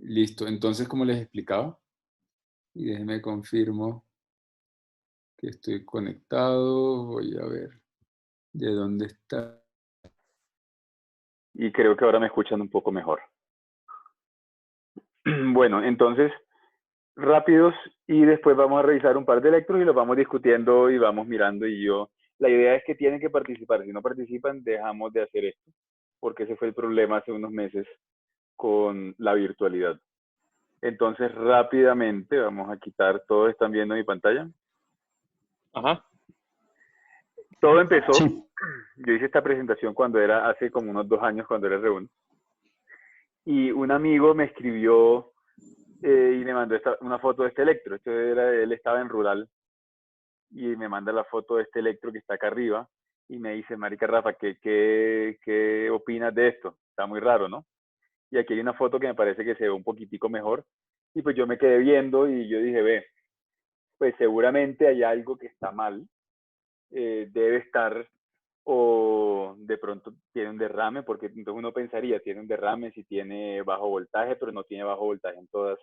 Listo. Entonces, como les explicaba, y déjenme confirmo que estoy conectado. Voy a ver de dónde está. Y creo que ahora me escuchan un poco mejor. Bueno, entonces, rápidos y después vamos a revisar un par de electros y los vamos discutiendo y vamos mirando y yo, la idea es que tienen que participar, si no participan dejamos de hacer esto, porque ese fue el problema hace unos meses con la virtualidad. Entonces, rápidamente vamos a quitar, todos están viendo mi pantalla. Ajá. Todo empezó, Sí. yo hice esta presentación cuando era hace como unos 2 años, cuando era R1, y un amigo me escribió y me mandó una foto de este electro. Él estaba en rural y me manda la foto de este electro que está acá arriba y me dice, marica Rafa, ¿qué opinas de esto? Está muy raro, ¿no? Y aquí hay una foto que me parece que se ve un poquitico mejor. Y pues yo me quedé viendo y yo dije, ve, pues seguramente hay algo que está mal. Debe estar o de pronto tiene un derrame, porque entonces uno pensaría, tiene un derrame si tiene bajo voltaje, pero no tiene bajo voltaje en todas.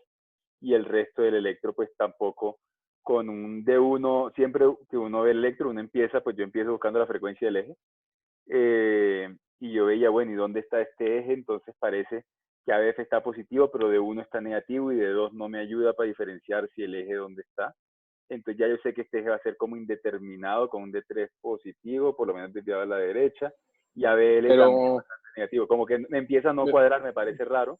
Y el resto del electro pues tampoco con un D1, siempre que uno ve el electro, uno empieza, pues yo empiezo buscando la frecuencia del eje, y yo veía, bueno, ¿y dónde está este eje? Entonces parece que ABF está positivo, pero D1 está negativo y D2 no me ayuda para diferenciar si el eje dónde está. Entonces ya yo sé que este eje va a ser como indeterminado, con un D3 positivo, por lo menos desviado a la derecha, y ABL también Pero, bastante negativo. Como que me empieza a no cuadrar, me parece raro.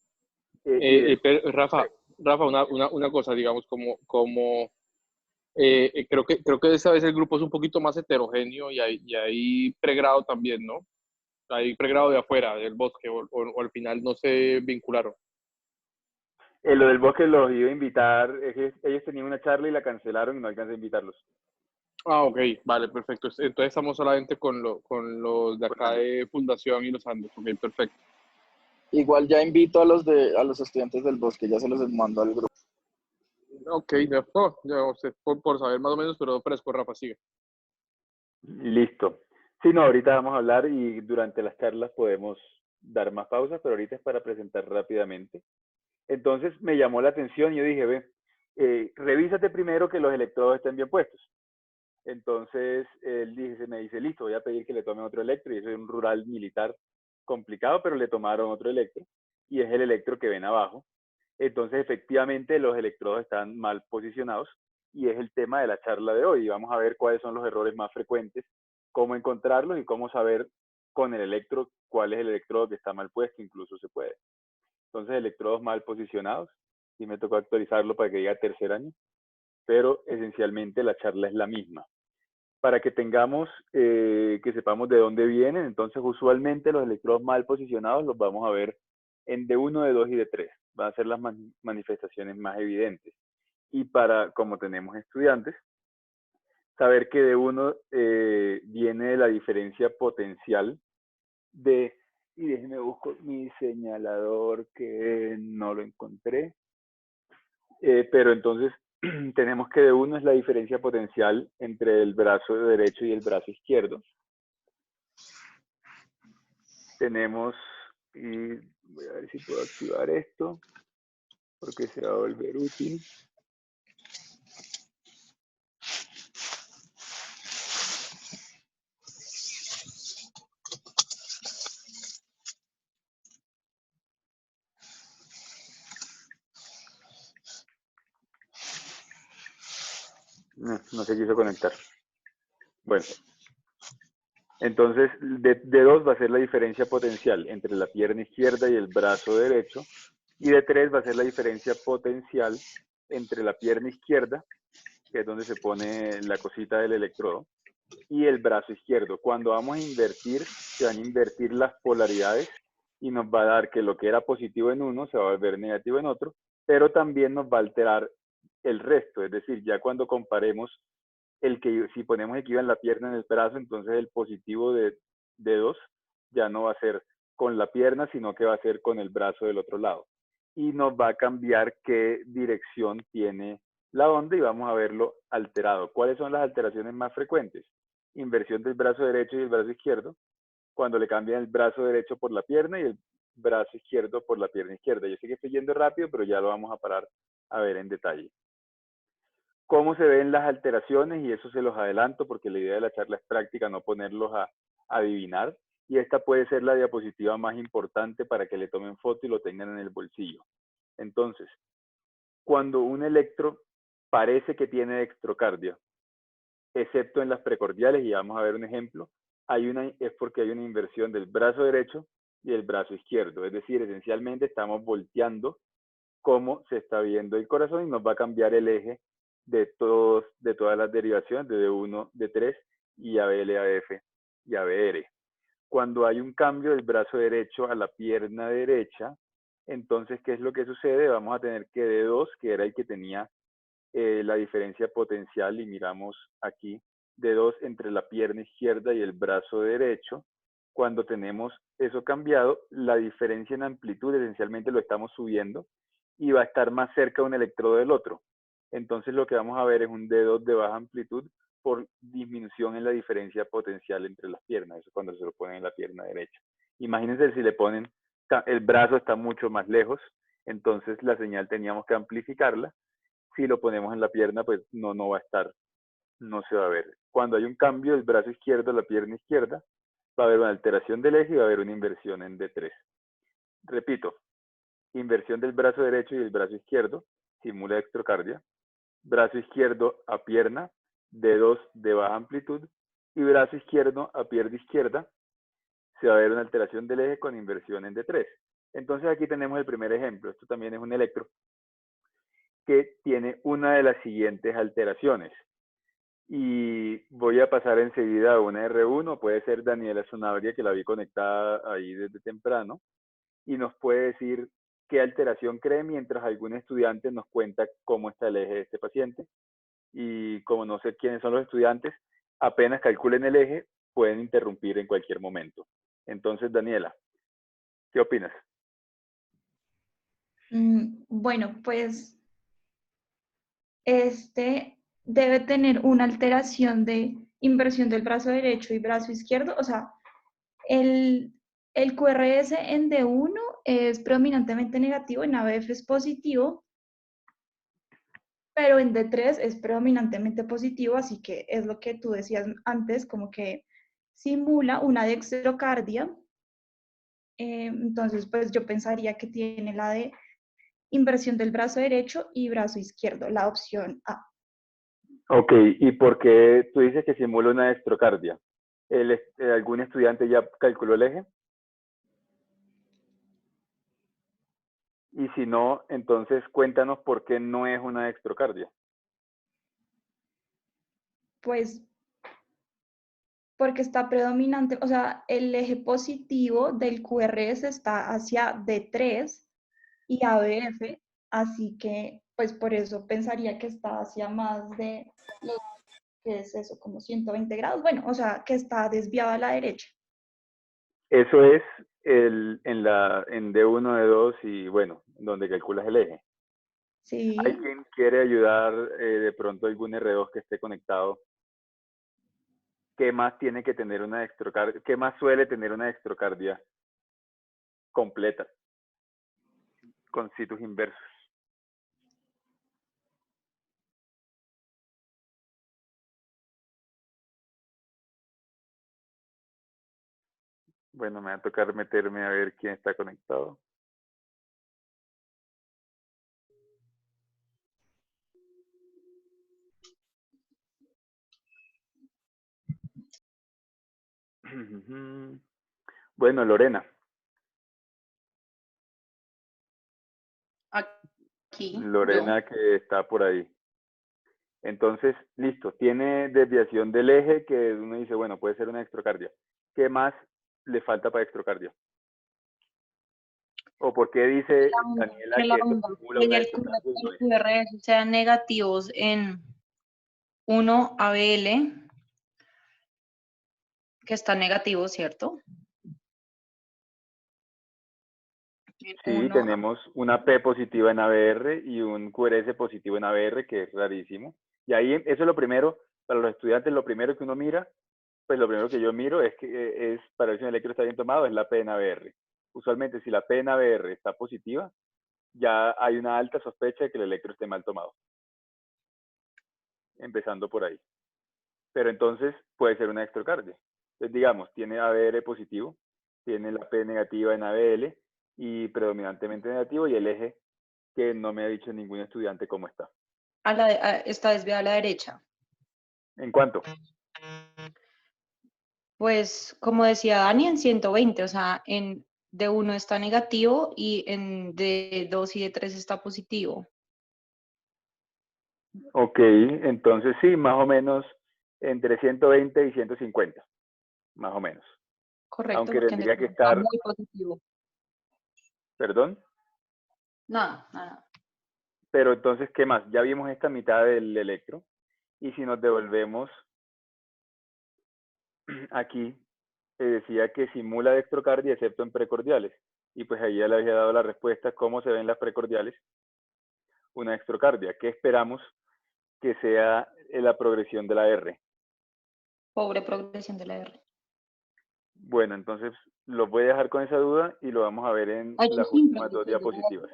Y Rafa, una cosa, digamos, creo que esta vez el grupo es un poquito más heterogéneo y hay pregrado también, ¿no? Hay pregrado de afuera, del bosque, o al final no se vincularon. lo del bosque los iba a invitar, ellos tenían una charla y la cancelaron y no alcancé a invitarlos. Ah, ok, vale, perfecto. Entonces estamos solamente con los de acá de Fundación y los Andes. Ok, perfecto. Igual ya invito a los estudiantes del bosque, ya se los mando al grupo. Ok, ya usted, por saber más o menos, pero fresco, Rafa, sigue. Listo. Sí, no, ahorita vamos a hablar y durante las charlas podemos dar más pausas, pero ahorita es para presentar rápidamente. Entonces me llamó la atención y yo dije, ve, revísate primero que los electrodos estén bien puestos. Entonces me dice, listo, voy a pedir que le tomen otro electro, y eso es un rural militar complicado, pero le tomaron otro electro, y es el electro que ven abajo. Entonces, efectivamente, los electrodos están mal posicionados, y es el tema de la charla de hoy. Vamos a ver cuáles son los errores más frecuentes, cómo encontrarlos y cómo saber con el electro cuál es el electrodo que está mal puesto, incluso se puede. Entonces, electrodos mal posicionados, y me tocó actualizarlo para que diga tercer año, pero esencialmente la charla es la misma para que tengamos, que sepamos de dónde vienen. Entonces, usualmente los electrodos mal posicionados los vamos a ver en D1, D2 y D3. Van a ser las manifestaciones más evidentes. Y para, como tenemos estudiantes, saber que D1 viene de la diferencia potencial de, y déjenme busco mi señalador que no lo encontré, pero entonces tenemos que D1 es la diferencia potencial entre el brazo derecho y el brazo izquierdo. Tenemos, y voy a ver si puedo activar esto, porque se va a volver útil. No se quiso conectar. Bueno, entonces D2 va a ser la diferencia potencial entre la pierna izquierda y el brazo derecho, y D3 va a ser la diferencia potencial entre la pierna izquierda, que es donde se pone la cosita del electrodo, y el brazo izquierdo. Cuando vamos a invertir, se van a invertir las polaridades y nos va a dar que lo que era positivo en uno se va a volver negativo en otro, pero también nos va a alterar el resto. Es decir, ya cuando comparemos el que si ponemos aquí en la pierna, en el brazo, entonces el positivo de D2 ya no va a ser con la pierna, sino que va a ser con el brazo del otro lado. Y nos va a cambiar qué dirección tiene la onda y vamos a verlo alterado. ¿Cuáles son las alteraciones más frecuentes? Inversión del brazo derecho y el brazo izquierdo, cuando le cambian el brazo derecho por la pierna y brazo izquierdo por la pierna izquierda. Yo sé que estoy yendo rápido, pero ya lo vamos a parar a ver en detalle. ¿Cómo se ven las alteraciones? Y eso se los adelanto porque la idea de la charla es práctica, no ponerlos a adivinar. Y esta puede ser la diapositiva más importante para que le tomen foto y lo tengan en el bolsillo. Entonces, cuando un electro parece que tiene dextrocardia, excepto en las precordiales, y vamos a ver un ejemplo, es porque hay una inversión del brazo derecho y el brazo izquierdo. Es decir, esencialmente estamos volteando cómo se está viendo el corazón y nos va a cambiar el eje de todas las derivaciones, de D1, D3 y ABL, AF y ABR. Cuando hay un cambio del brazo derecho a la pierna derecha, entonces, ¿qué es lo que sucede? Vamos a tener que D2, que era el que tenía la diferencia potencial, y miramos aquí, D2 entre la pierna izquierda y el brazo derecho. Cuando tenemos eso cambiado, la diferencia en amplitud esencialmente lo estamos subiendo y va a estar más cerca un electrodo del otro. Entonces lo que vamos a ver es un D2 de baja amplitud por disminución en la diferencia potencial entre las piernas. Eso es cuando se lo ponen en la pierna derecha. Imagínense si le ponen, el brazo está mucho más lejos, entonces la señal teníamos que amplificarla. Si lo ponemos en la pierna, pues no va a estar, no se va a ver. Cuando hay un cambio del brazo izquierdo a la pierna izquierda, va a haber una alteración del eje y va a haber una inversión en D3. Repito, inversión del brazo derecho y el brazo izquierdo, simula dextrocardia. Brazo izquierdo a pierna, D2 de baja amplitud, y brazo izquierdo a pierna izquierda, se va a ver una alteración del eje con inversión en D3. Entonces aquí tenemos el primer ejemplo. Esto también es un electro que tiene una de las siguientes alteraciones. Y voy a pasar enseguida a una R1, puede ser Daniela Sanabria, que la vi conectada ahí desde temprano, y nos puede decir qué alteración cree mientras algún estudiante nos cuenta cómo está el eje de este paciente. Y como no sé quiénes son los estudiantes, apenas calculen el eje, pueden interrumpir en cualquier momento. Entonces, Daniela, ¿qué opinas? Bueno, pues este debe tener una alteración de inversión del brazo derecho y brazo izquierdo. O sea, el QRS en D1 es predominantemente negativo, en ABF es positivo, pero en D3 es predominantemente positivo, así que es lo que tú decías antes, como que simula una dextrocardia. Entonces, pues yo pensaría que tiene la de inversión del brazo derecho y brazo izquierdo, la opción A. Ok, ¿y por qué tú dices que simula una dextrocardia? ¿Algún estudiante ya calculó el eje? Y si no, entonces cuéntanos por qué no es una dextrocardia. Pues porque está predominante, o sea, el eje positivo del QRS está hacia D3 y ABF, así que pues por eso pensaría que está hacia más de lo que es eso, como 120 grados, bueno, o sea, que está desviado a la derecha. Eso es en D1, D2 y bueno, donde calculas el eje. Sí. ¿Hay quien quiere ayudar de pronto algún R2 que esté conectado? ¿Qué más tiene que tener una dextrocardia? ¿Qué más suele tener una dextrocardia completa con situs inversos? Bueno, me va a tocar meterme a ver quién está conectado. Bueno, Lorena. Aquí. Lorena que está por ahí. Entonces, listo, tiene desviación del eje que uno dice, bueno, puede ser una dextrocardia. ¿Qué más le falta para dextrocardia? ¿O por qué dice Daniela que esto simula Que una el dextrocardia y no es? QRS sean negativos en 1 ABL, que está negativo, ¿cierto? Sí, tenemos una P positiva en ABR y un QRS positivo en ABR, que es rarísimo. Y ahí, eso es lo primero, para los estudiantes, lo primero que uno mira, pues lo primero que yo miro es para ver si un electro está bien tomado, es la P en ABR. usualmente si la P en ABR está positiva, ya hay una alta sospecha de que el electro esté mal tomado. Empezando por ahí. Pero entonces puede ser una dextrocardia. Entonces, digamos, tiene ABR positivo, tiene la P negativa en ABL y predominantemente negativo, y el eje que no me ha dicho ningún estudiante cómo está. Está desviada a la derecha. ¿En cuánto? Pues, como decía Dani, en 120, o sea, en D1 está negativo y en D2 y D3 está positivo. Ok, entonces sí, más o menos entre 120 y 150, más o menos. Correcto, Aunque porque en tendría que D1 está estar, muy positivo. perdón, Nada. pero entonces, ¿qué más? Ya vimos esta mitad del electro, y si nos devolvemos aquí, decía que simula dextrocardia excepto en precordiales, y pues ahí ya le había dado la respuesta, cómo se ven las precordiales, una dextrocardia. ¿Qué esperamos que sea la progresión de la R? Pobre progresión de la R. Bueno, entonces lo voy a dejar con esa duda y lo vamos a ver en Ay, las siempre últimas 2 progresión de la R. diapositivas.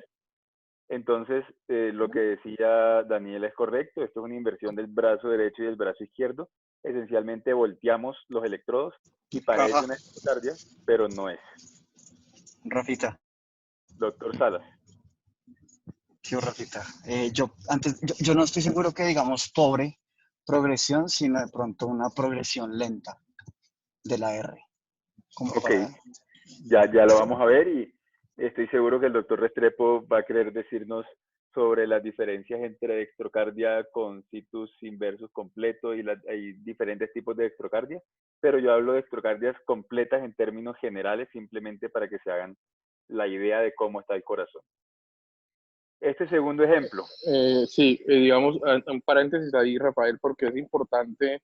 Entonces, lo que decía Daniel es correcto. Esto es una inversión del brazo derecho y del brazo izquierdo. Esencialmente volteamos los electrodos y parece Rafa, una dextrocardia, pero no es. Rafita, Doctor Salas. sí, Rafita. Yo no estoy seguro que digamos pobre progresión, sino de pronto una progresión lenta de la R. Como Ok, para... ya lo vamos a ver, y estoy seguro que el doctor Restrepo va a querer decirnos sobre las diferencias entre dextrocardia con situs inversus completo, y hay diferentes tipos de dextrocardia, pero yo hablo de dextrocardias completas en términos generales, simplemente para que se hagan la idea de cómo está el corazón. Este segundo ejemplo. Sí, digamos, un paréntesis ahí, Rafael, porque es importante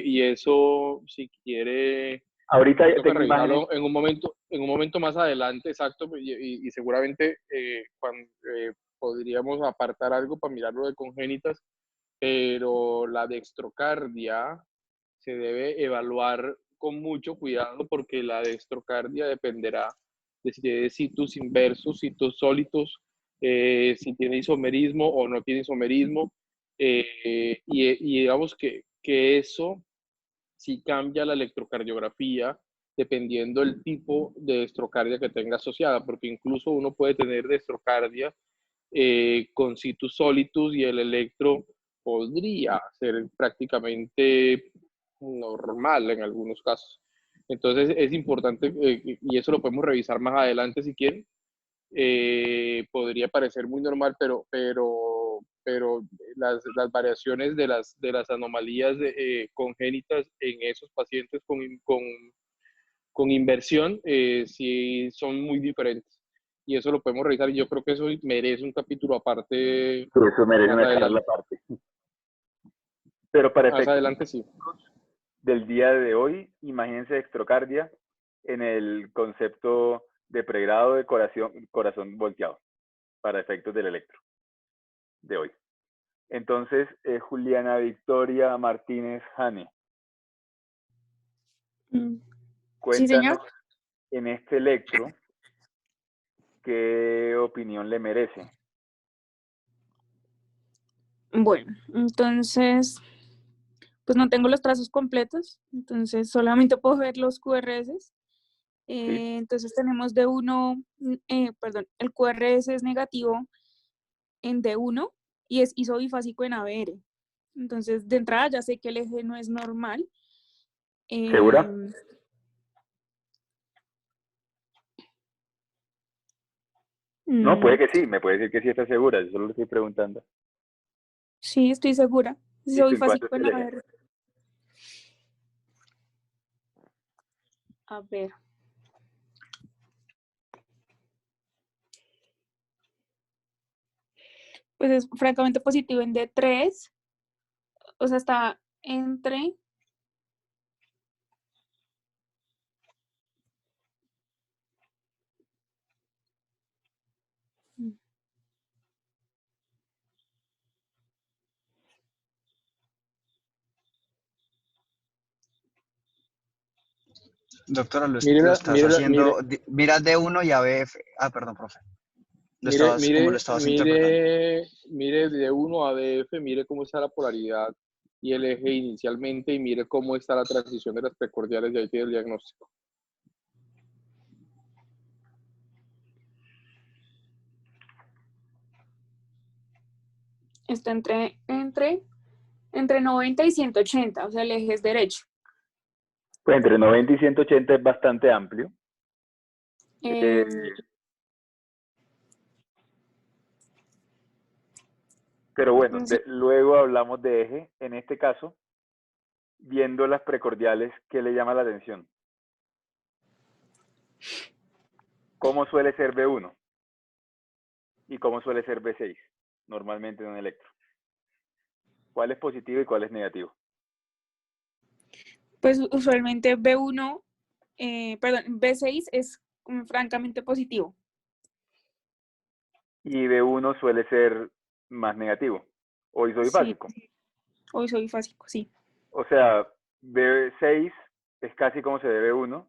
y eso, si quiere, Ahorita me ya toca tengo imágenes. revisarlo en un momento más adelante, exacto, y seguramente podríamos apartar algo para mirarlo de congénitas, pero la dextrocardia se debe evaluar con mucho cuidado porque la dextrocardia dependerá de si tiene situs inversos, situs sólitos, si tiene isomerismo o no tiene isomerismo, y digamos que eso sí cambia la electrocardiografía dependiendo del tipo de dextrocardia que tenga asociada, porque incluso uno puede tener dextrocardia con situs sólitus y el electro podría ser prácticamente normal en algunos casos. Entonces es importante, y eso lo podemos revisar más adelante si quieren, podría parecer muy normal, pero las variaciones de las anomalías congénitas en esos pacientes con inversión sí son muy diferentes. Y eso lo podemos revisar y yo creo que eso merece un capítulo aparte Eso merece más una charla adelante. aparte. Pero para Más efectos adelante sí. del día de hoy, imagínense dextrocardia en el concepto de pregrado de corazón volteado, para efectos del electro de hoy. Entonces, Juliana Victoria Martínez Jane, Sí, cuéntanos señor. en este electro qué opinión le merece. Bueno, entonces, pues no tengo los trazos completos, entonces solamente puedo ver los QRS. ¿Sí? Entonces tenemos D1, perdón, el QRS es negativo en D1 y es isobifásico en ABR. Entonces, de entrada ya sé que el eje no es normal. ¿Segura? No, puede que sí, me puede decir que sí está segura, yo solo le estoy preguntando. Sí, estoy segura. Es ¿Listo? ¿En cuánto isobifásico está en el eje? ABR. A ver. Pues es francamente positivo en D3, o sea, está entre Doctora, lo Mire, estás haciendo, mira D1 y ABF. Ah, perdón, profe. ¿Cómo lo estabas interpretando? mire de 1 a DF, mire cómo está la polaridad y el eje inicialmente y mire cómo está la transición de las precordiales y ahí tiene el diagnóstico. Está entre 90 y 180, o sea, el eje es derecho. Pues entre 90 y 180 es bastante amplio. Em, Pero bueno, sí, luego hablamos de eje. En este caso, viendo las precordiales, ¿qué le llama la atención? ¿Cómo suele ser B1? ¿Y cómo suele ser B6? Normalmente en un electro. ¿Cuál es positivo y cuál es negativo? pues usualmente B6 es francamente positivo. Y B1 suele ser más negativo. O isodifásico. Sí, hoy soy básico, sí. O sea, B6 es casi como se ve B1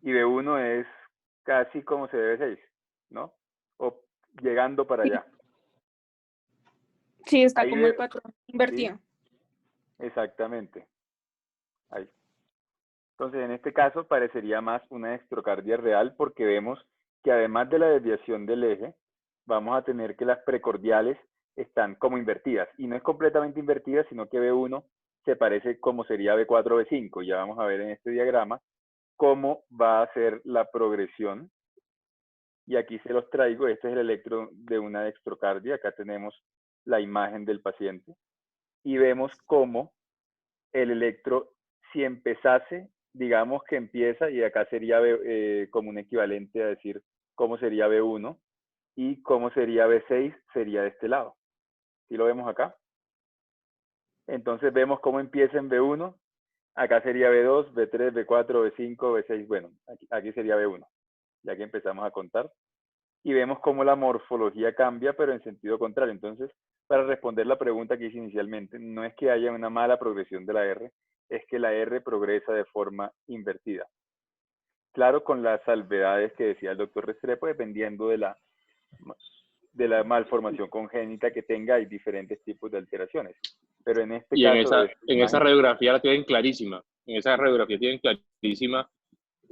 y B1 es casi como se ve B6, ¿no? O llegando para allá. Sí, está Ahí como el patrón invertido. ¿sí? Exactamente. Ahí. Entonces, en este caso parecería más una dextrocardia real porque vemos que además de la desviación del eje, vamos a tener que las precordiales están como invertidas. Y no es completamente invertida, sino que B1 se parece como sería B4, B5. Ya vamos a ver en este diagrama cómo va a ser la progresión. Y aquí se los traigo. Este es el electro de una dextrocardia. Acá tenemos la imagen del paciente. Y vemos cómo el electro, si empezase, digamos que empieza, y acá sería como un equivalente a decir cómo sería B1, y cómo sería B6, sería de este lado. ¿Sí lo vemos acá? Entonces vemos cómo empieza en B1, acá sería B2, B3, B4, B5, B6, bueno, aquí sería B1, ya que empezamos a contar. Y vemos cómo la morfología cambia, pero en sentido contrario. Entonces, para responder la pregunta que hice inicialmente, no es que haya una mala progresión de la R, es que la R progresa de forma invertida. Claro, con las salvedades que decía el doctor Restrepo, dependiendo de la malformación congénita que tenga, hay diferentes tipos de alteraciones. Pero en este Y caso en esa radiografía la tienen clarísima. En esa radiografía tienen clarísima,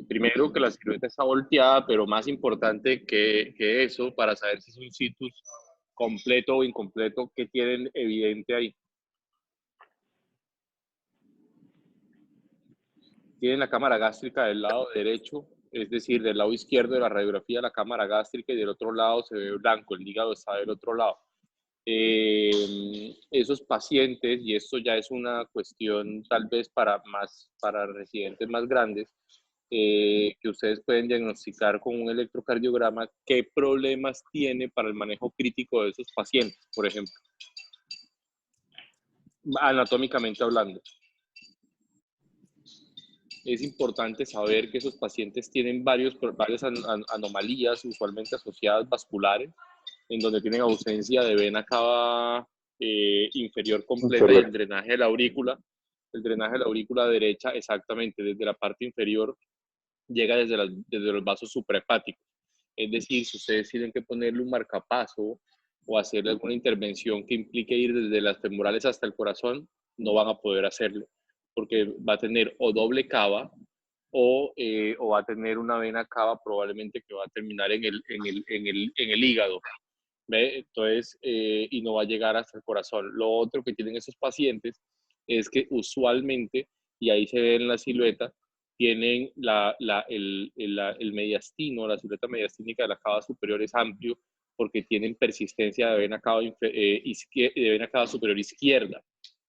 primero, que la silueta está volteada, pero más importante que eso, para saber si es un situs completo o incompleto, que tienen evidente ahí. Tienen la cámara gástrica del lado derecho, es decir, del lado izquierdo de la radiografía, la cámara gástrica, y del otro lado se ve blanco, el hígado está del otro lado. Esos pacientes, y esto ya es una cuestión tal vez para residentes más grandes, que ustedes pueden diagnosticar con un electrocardiograma qué problemas tiene para el manejo crítico de esos pacientes, por ejemplo, anatómicamente hablando. Es importante saber que esos pacientes tienen varias anomalías, usualmente asociadas vasculares, en donde tienen ausencia de vena cava inferior completa y el drenaje de la aurícula. El drenaje de la aurícula derecha, exactamente, desde la parte inferior, llega desde los vasos suprahepáticos. Es decir, si ustedes tienen que ponerle un marcapaso o hacerle alguna intervención que implique ir desde las femorales hasta el corazón, no van a poder hacerlo, porque va a tener o doble cava o va a tener una vena cava probablemente que va a terminar en el hígado. ¿Ve? Entonces, y no va a llegar hasta el corazón. Lo otro que tienen esos pacientes es que usualmente, y ahí se ve en la silueta, tienen el mediastino, la silueta mediastínica de la cava superior es amplio porque tienen persistencia de vena cava, de vena cava superior izquierda.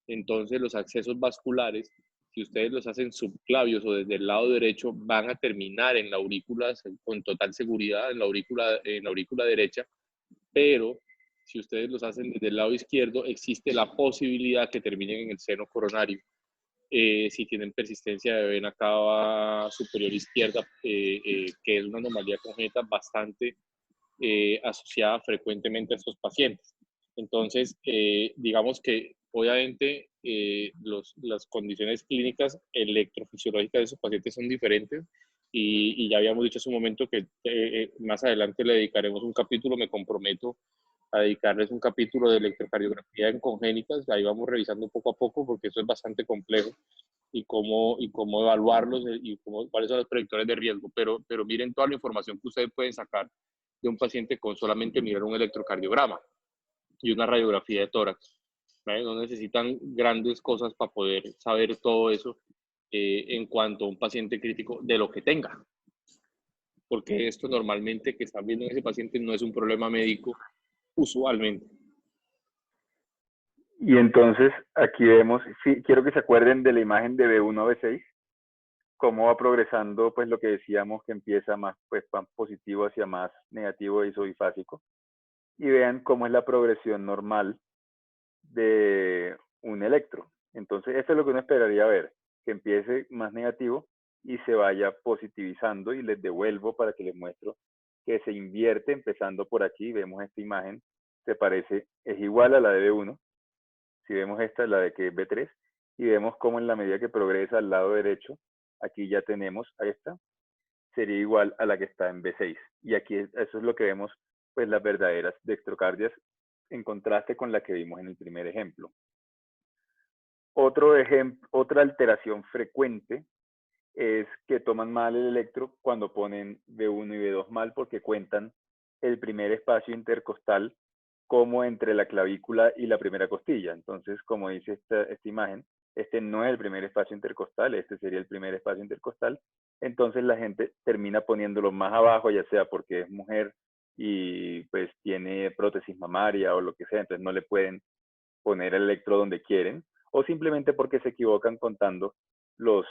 Entonces, los accesos vasculares, si ustedes los hacen subclavios o desde el lado derecho, van a terminar en la aurícula con total seguridad, en la aurícula derecha, pero si ustedes los hacen desde el lado izquierdo, existe la posibilidad que terminen en el seno coronario. Si tienen persistencia de vena cava superior izquierda, que es una anomalía congénita bastante asociada frecuentemente a estos pacientes. Entonces, digamos que obviamente las condiciones clínicas electrofisiológicas de esos pacientes son diferentes y ya habíamos dicho hace un momento que más adelante le dedicaremos un capítulo, me comprometo a dedicarles un capítulo de electrocardiografía en congénitas, ahí vamos revisando poco a poco porque eso es bastante complejo y cómo evaluarlos y cuáles son los predictores de riesgo, pero miren toda la información que ustedes pueden sacar de un paciente con solamente mirar un electrocardiograma y una radiografía de tórax. ¿Vale? No necesitan grandes cosas para poder saber todo eso en cuanto a un paciente crítico de lo que tenga. Porque esto normalmente que están viendo en ese paciente no es un problema médico usualmente. Y entonces aquí vemos, sí, quiero que se acuerden de la imagen de B1 a B6, cómo va progresando, pues lo que decíamos que empieza más pues positivo hacia más negativo e isobifásico. Y vean cómo es la progresión normal de un electro. Entonces, esto es lo que uno esperaría ver, que empiece más negativo y se vaya positivizando, y les devuelvo para que les muestro que se invierte empezando por aquí. Vemos esta imagen, se parece, es igual a la de B1. Si vemos esta, la de que es B3, y vemos cómo en la medida que progresa al lado derecho, aquí ya tenemos a esta, sería igual a la que está en B6. Y aquí eso es lo que vemos, pues las verdaderas dextrocardias en contraste con la que vimos en el primer ejemplo. Otra alteración frecuente es que toman mal el electro cuando ponen B1 y B2 mal, porque cuentan el primer espacio intercostal como entre la clavícula y la primera costilla. Entonces, como dice esta imagen, este no es el primer espacio intercostal, este sería el primer espacio intercostal. Entonces la gente termina poniéndolo más abajo, ya sea porque es mujer y pues tiene prótesis mamaria o lo que sea, entonces no le pueden poner el electro donde quieren, o simplemente porque se equivocan contando los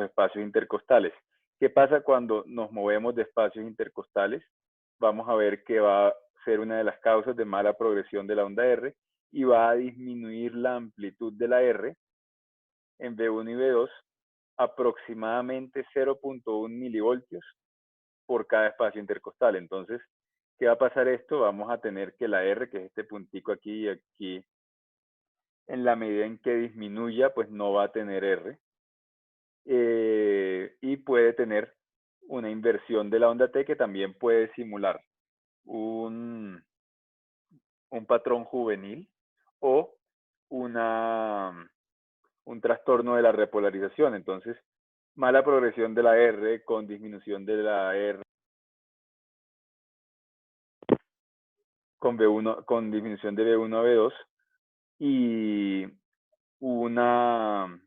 espacios intercostales. ¿Qué pasa cuando nos movemos de espacios intercostales? Vamos a ver que va a ser una de las causas de mala progresión de la onda R y va a disminuir la amplitud de la R en B1 y B2 aproximadamente 0.1 milivoltios por cada espacio intercostal. Entonces, ¿qué va a pasar esto? Vamos a tener que la R, que es este puntico aquí y aquí, en la medida en que disminuya, pues no va a tener R. Y puede tener una inversión de la onda T que también puede simular un patrón juvenil o un trastorno de la repolarización. Entonces, mala progresión de la R con disminución de la R con B1, con disminución de B1 a B2 y una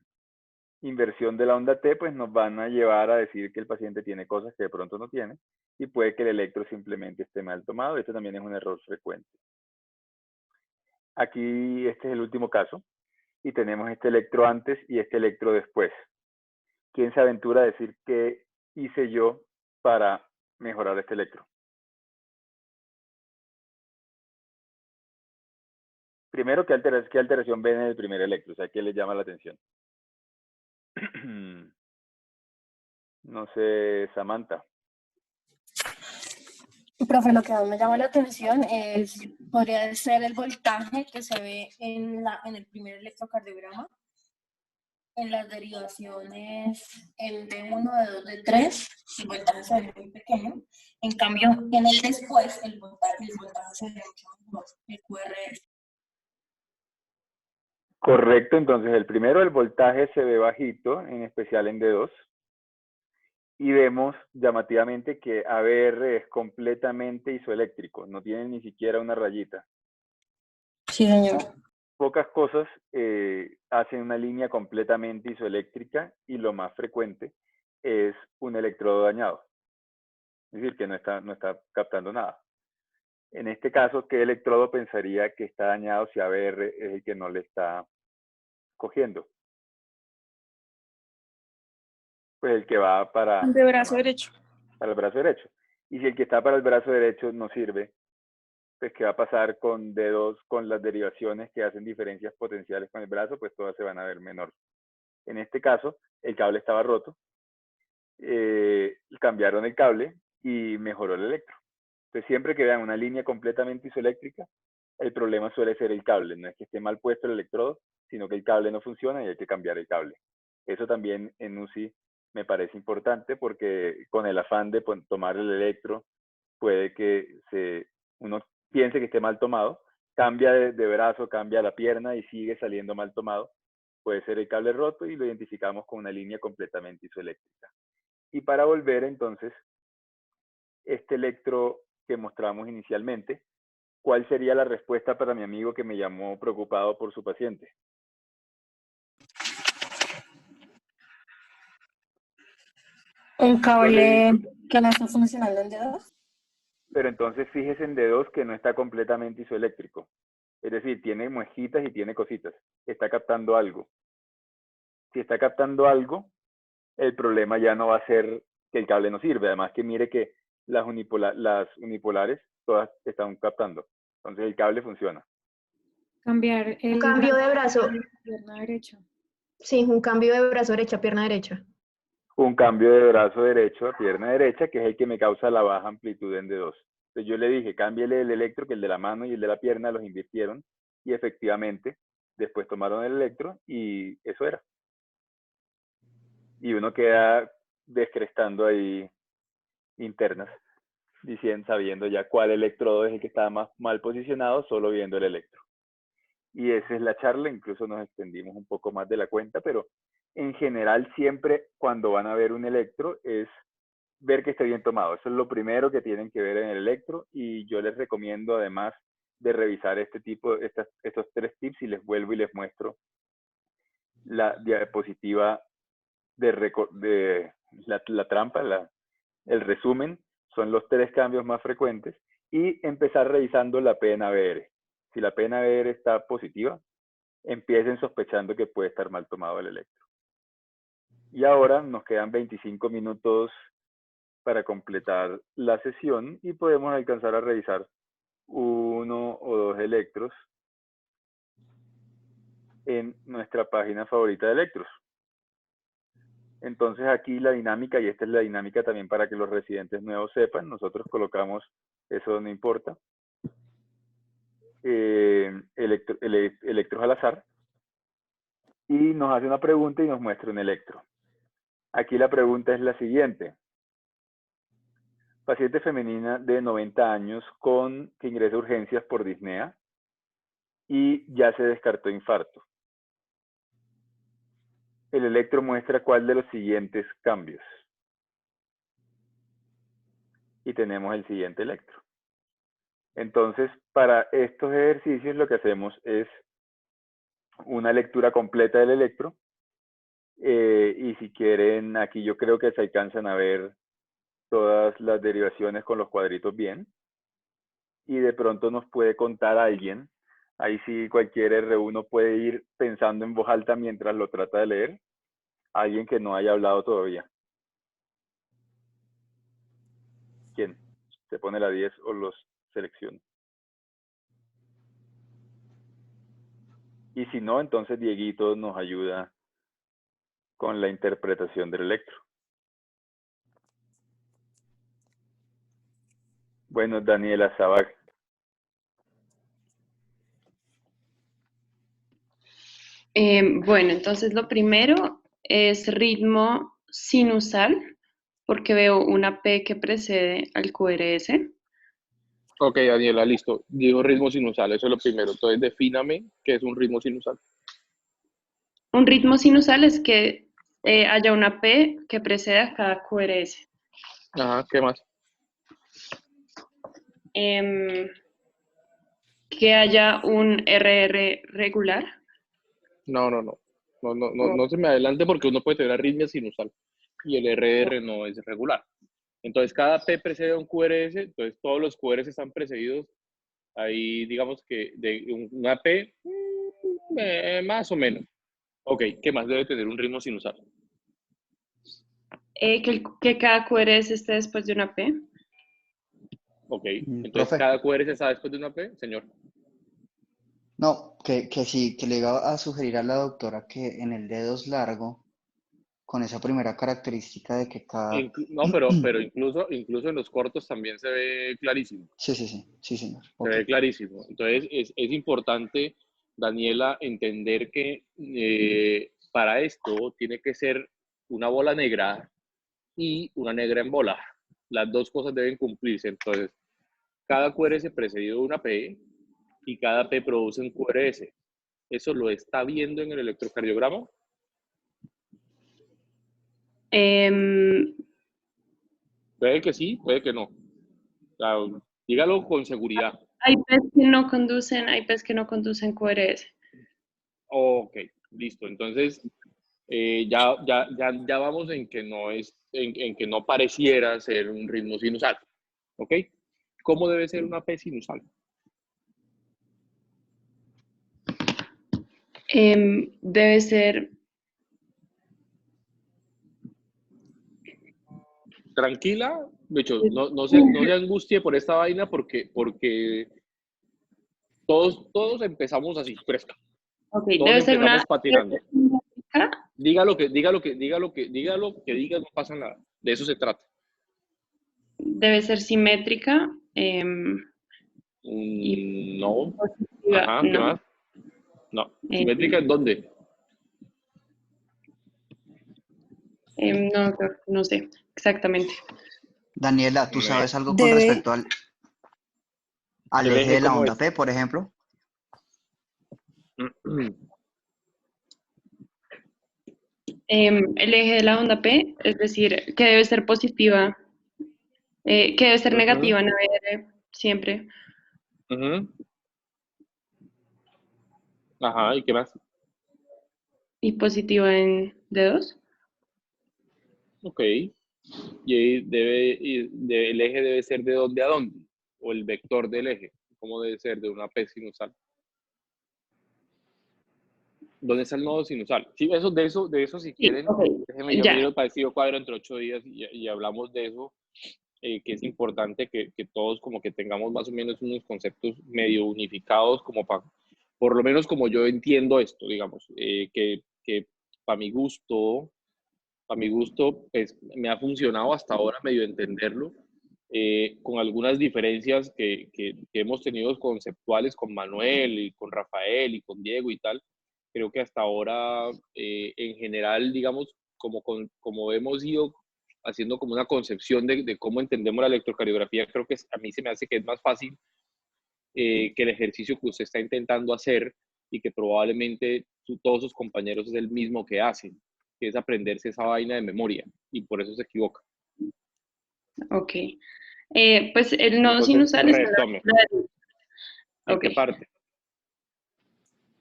inversión de la onda T, pues nos van a llevar a decir que el paciente tiene cosas que de pronto no tiene y puede que el electro simplemente esté mal tomado. Este también es un error frecuente. Aquí este es el último caso y tenemos este electro antes y este electro después. ¿Quién se aventura a decir qué hice yo para mejorar este electro? Primero, ¿qué alteración ven en el primer electro? O sea, ¿qué les llama la atención? No sé, Samantha. Profe, lo que más me llama la atención podría ser el voltaje que se ve en el primer electrocardiograma, en las derivaciones en D1, D2, D3, el voltaje se ve muy pequeño. En cambio, en el después, el voltaje se ve mucho mejor, el QRS. Correcto, entonces el primero, el voltaje se ve bajito, en especial en D2. Y vemos llamativamente que ABR es completamente isoeléctrico, no tiene ni siquiera una rayita. Sí, señor. Pocas cosas hacen una línea completamente isoeléctrica y lo más frecuente es un electrodo dañado. Es decir, que no está captando nada. En este caso, ¿qué electrodo pensaría que está dañado si ABR es el que no le está cogiendo? Pues el que va para... De brazo derecho. Para el brazo derecho. Y si el que está para el brazo derecho no sirve, pues ¿qué va a pasar con dedos, con las derivaciones que hacen diferencias potenciales con el brazo? Pues todas se van a ver menor. En este caso, el cable estaba roto, cambiaron el cable y mejoró el electro. Entonces, siempre que vean una línea completamente isoeléctrica, el problema suele ser el cable. No es que esté mal puesto el electrodo, sino que el cable no funciona y hay que cambiar el cable. Eso también en UCI me parece importante porque con el afán de tomar el electro, puede que uno piense que esté mal tomado, cambia de brazo, cambia la pierna y sigue saliendo mal tomado. Puede ser el cable roto y lo identificamos con una línea completamente isoeléctrica. Y para volver entonces, este electro que mostramos inicialmente, ¿cuál sería la respuesta para mi amigo que me llamó preocupado por su paciente? Un cable que no está funcionando en D2. Pero entonces fíjese en D2 que no está completamente isoeléctrico. Es decir, tiene muesquitas y tiene cositas. Está captando algo. Si está captando algo, el problema ya no va a ser que el cable no sirve. Además que mire que las unipolares todas están captando. Entonces el cable funciona. Cambiar el Un cambio de brazo. pierna derecha. Sí, un cambio de brazo derecha, pierna derecha. Un cambio de brazo derecho a pierna derecha, que es el que me causa la baja amplitud en D2. Entonces yo le dije, cámbiele el electro, que el de la mano y el de la pierna los invirtieron, y efectivamente, después tomaron el electro, y eso era. Y uno queda descrestando ahí internas, sabiendo ya cuál electrodo es el que estaba más mal posicionado, solo viendo el electro. Y esa es la charla, incluso nos extendimos un poco más de la cuenta, pero en general siempre cuando van a ver un electro es ver que esté bien tomado. Eso es lo primero que tienen que ver en el electro, y yo les recomiendo además de revisar estos 3 tips, y les vuelvo y les muestro la diapositiva de la trampa, el resumen. Son los 3 cambios más frecuentes, y empezar revisando la PNABR. Si la PNABR está positiva, empiecen sospechando que puede estar mal tomado el electro. Y ahora nos quedan 25 minutos para completar la sesión y podemos alcanzar a revisar 1 o 2 electros en nuestra página favorita de electros. Entonces aquí la dinámica, y esta es la dinámica también para que los residentes nuevos sepan, nosotros colocamos, eso no importa, electros al azar, y nos hace una pregunta y nos muestra un electro. Aquí la pregunta es la siguiente. Paciente femenina de 90 años que ingresa a urgencias por disnea y ya se descartó infarto. El electro muestra cuál de los siguientes cambios. Y tenemos el siguiente electro. Entonces, para estos ejercicios lo que hacemos es una lectura completa del electro. Y si quieren, aquí yo creo que se alcanzan a ver todas las derivaciones con los cuadritos bien. Y de pronto nos puede contar alguien. Ahí sí cualquier R1 puede ir pensando en voz alta mientras lo trata de leer. Alguien que no haya hablado todavía. ¿Quién? Se pone la 10 o los selecciona. Y si no, entonces Dieguito nos ayuda con la interpretación del electro. Bueno, Daniela Sabac. Bueno, entonces lo primero es ritmo sinusal, porque veo una P que precede al QRS. Ok, Daniela, listo. Digo ritmo sinusal, eso es lo primero. Entonces, defíname qué es un ritmo sinusal. Un ritmo sinusal es que haya una P que precede a cada QRS. Ajá, ¿qué más? Que haya un RR regular. No se me adelante porque uno puede tener arritmia sinusal y el RR no es regular. Entonces, cada P precede a un QRS, entonces todos los QRS están precedidos ahí, digamos que de una P, más o menos. Ok, ¿qué más debe tener un ritmo sinusal? Que cada QRS esté después de una P. Ok, entonces Profe. cada QRS está después de una P, señor. No, que sí, que le iba a sugerir a la doctora que en el D2 largo con esa primera característica de que cada... No, pero incluso en los cortos también se ve clarísimo. Sí, señor. Se Ok. ve clarísimo. Entonces, es importante, Daniela, entender que para esto tiene que ser una bola negra y una negra en bola. Las dos cosas deben cumplirse. Entonces, cada QRS precedido de una P y cada P produce un QRS. ¿Eso lo está viendo en el electrocardiograma? Puede que sí, puede que no. O sea, dígalo con seguridad. Hay PEs que no conducen, hay PEs que no conducen QRS. Ok, listo. Entonces, ya vamos en que no en que no pareciera ser un ritmo sinusal. ¿Ok? ¿Cómo debe ser una P sinusal? Debe ser... Tranquila, de hecho, no se angustie por esta vaina porque todos empezamos así, fresca. Ok, Todos debe ser una... empezamos patinando. Diga lo que diga, no pasa nada. De eso se trata. Debe ser simétrica. No. Positiva, Ajá, ¿qué no. más? No. ¿Simétrica en dónde? No sé exactamente. Daniela, ¿tú sabes algo con Debe, respecto al ¿El eje eje de la cómo onda es? P, por ejemplo? El eje de la onda P, es decir, que debe ser positiva, que debe ser negativa en ABR siempre, Ajá, ¿y qué más? y positiva en D2. Ok. Y ahí el eje debe ser de dónde a dónde, o el vector del eje, ¿cómo debe ser? De una P sinusal. ¿Dónde está el nodo sinusal? Sí, de eso si Sí, quieren, ok, déjenme, yo ya. miro el parecido cuadro entre 8 días y hablamos de eso, que es importante que todos como que tengamos más o menos unos conceptos medio unificados, como para, por lo menos como yo entiendo esto, digamos, que para mi gusto, pues me ha funcionado hasta ahora medio entenderlo, con algunas diferencias que hemos tenido conceptuales con Manuel y con Rafael y con Diego y tal. Creo que hasta ahora, en general, digamos, como hemos ido haciendo como una concepción de cómo entendemos la electrocardiografía, creo que a mí se me hace que es más fácil que el ejercicio que usted está intentando hacer y que probablemente todos sus compañeros es el mismo que hacen, que es aprenderse esa vaina de memoria, y por eso se equivoca. Ok. Pues el nodo Entonces, sinusal está retome. ¿En Ok. qué parte?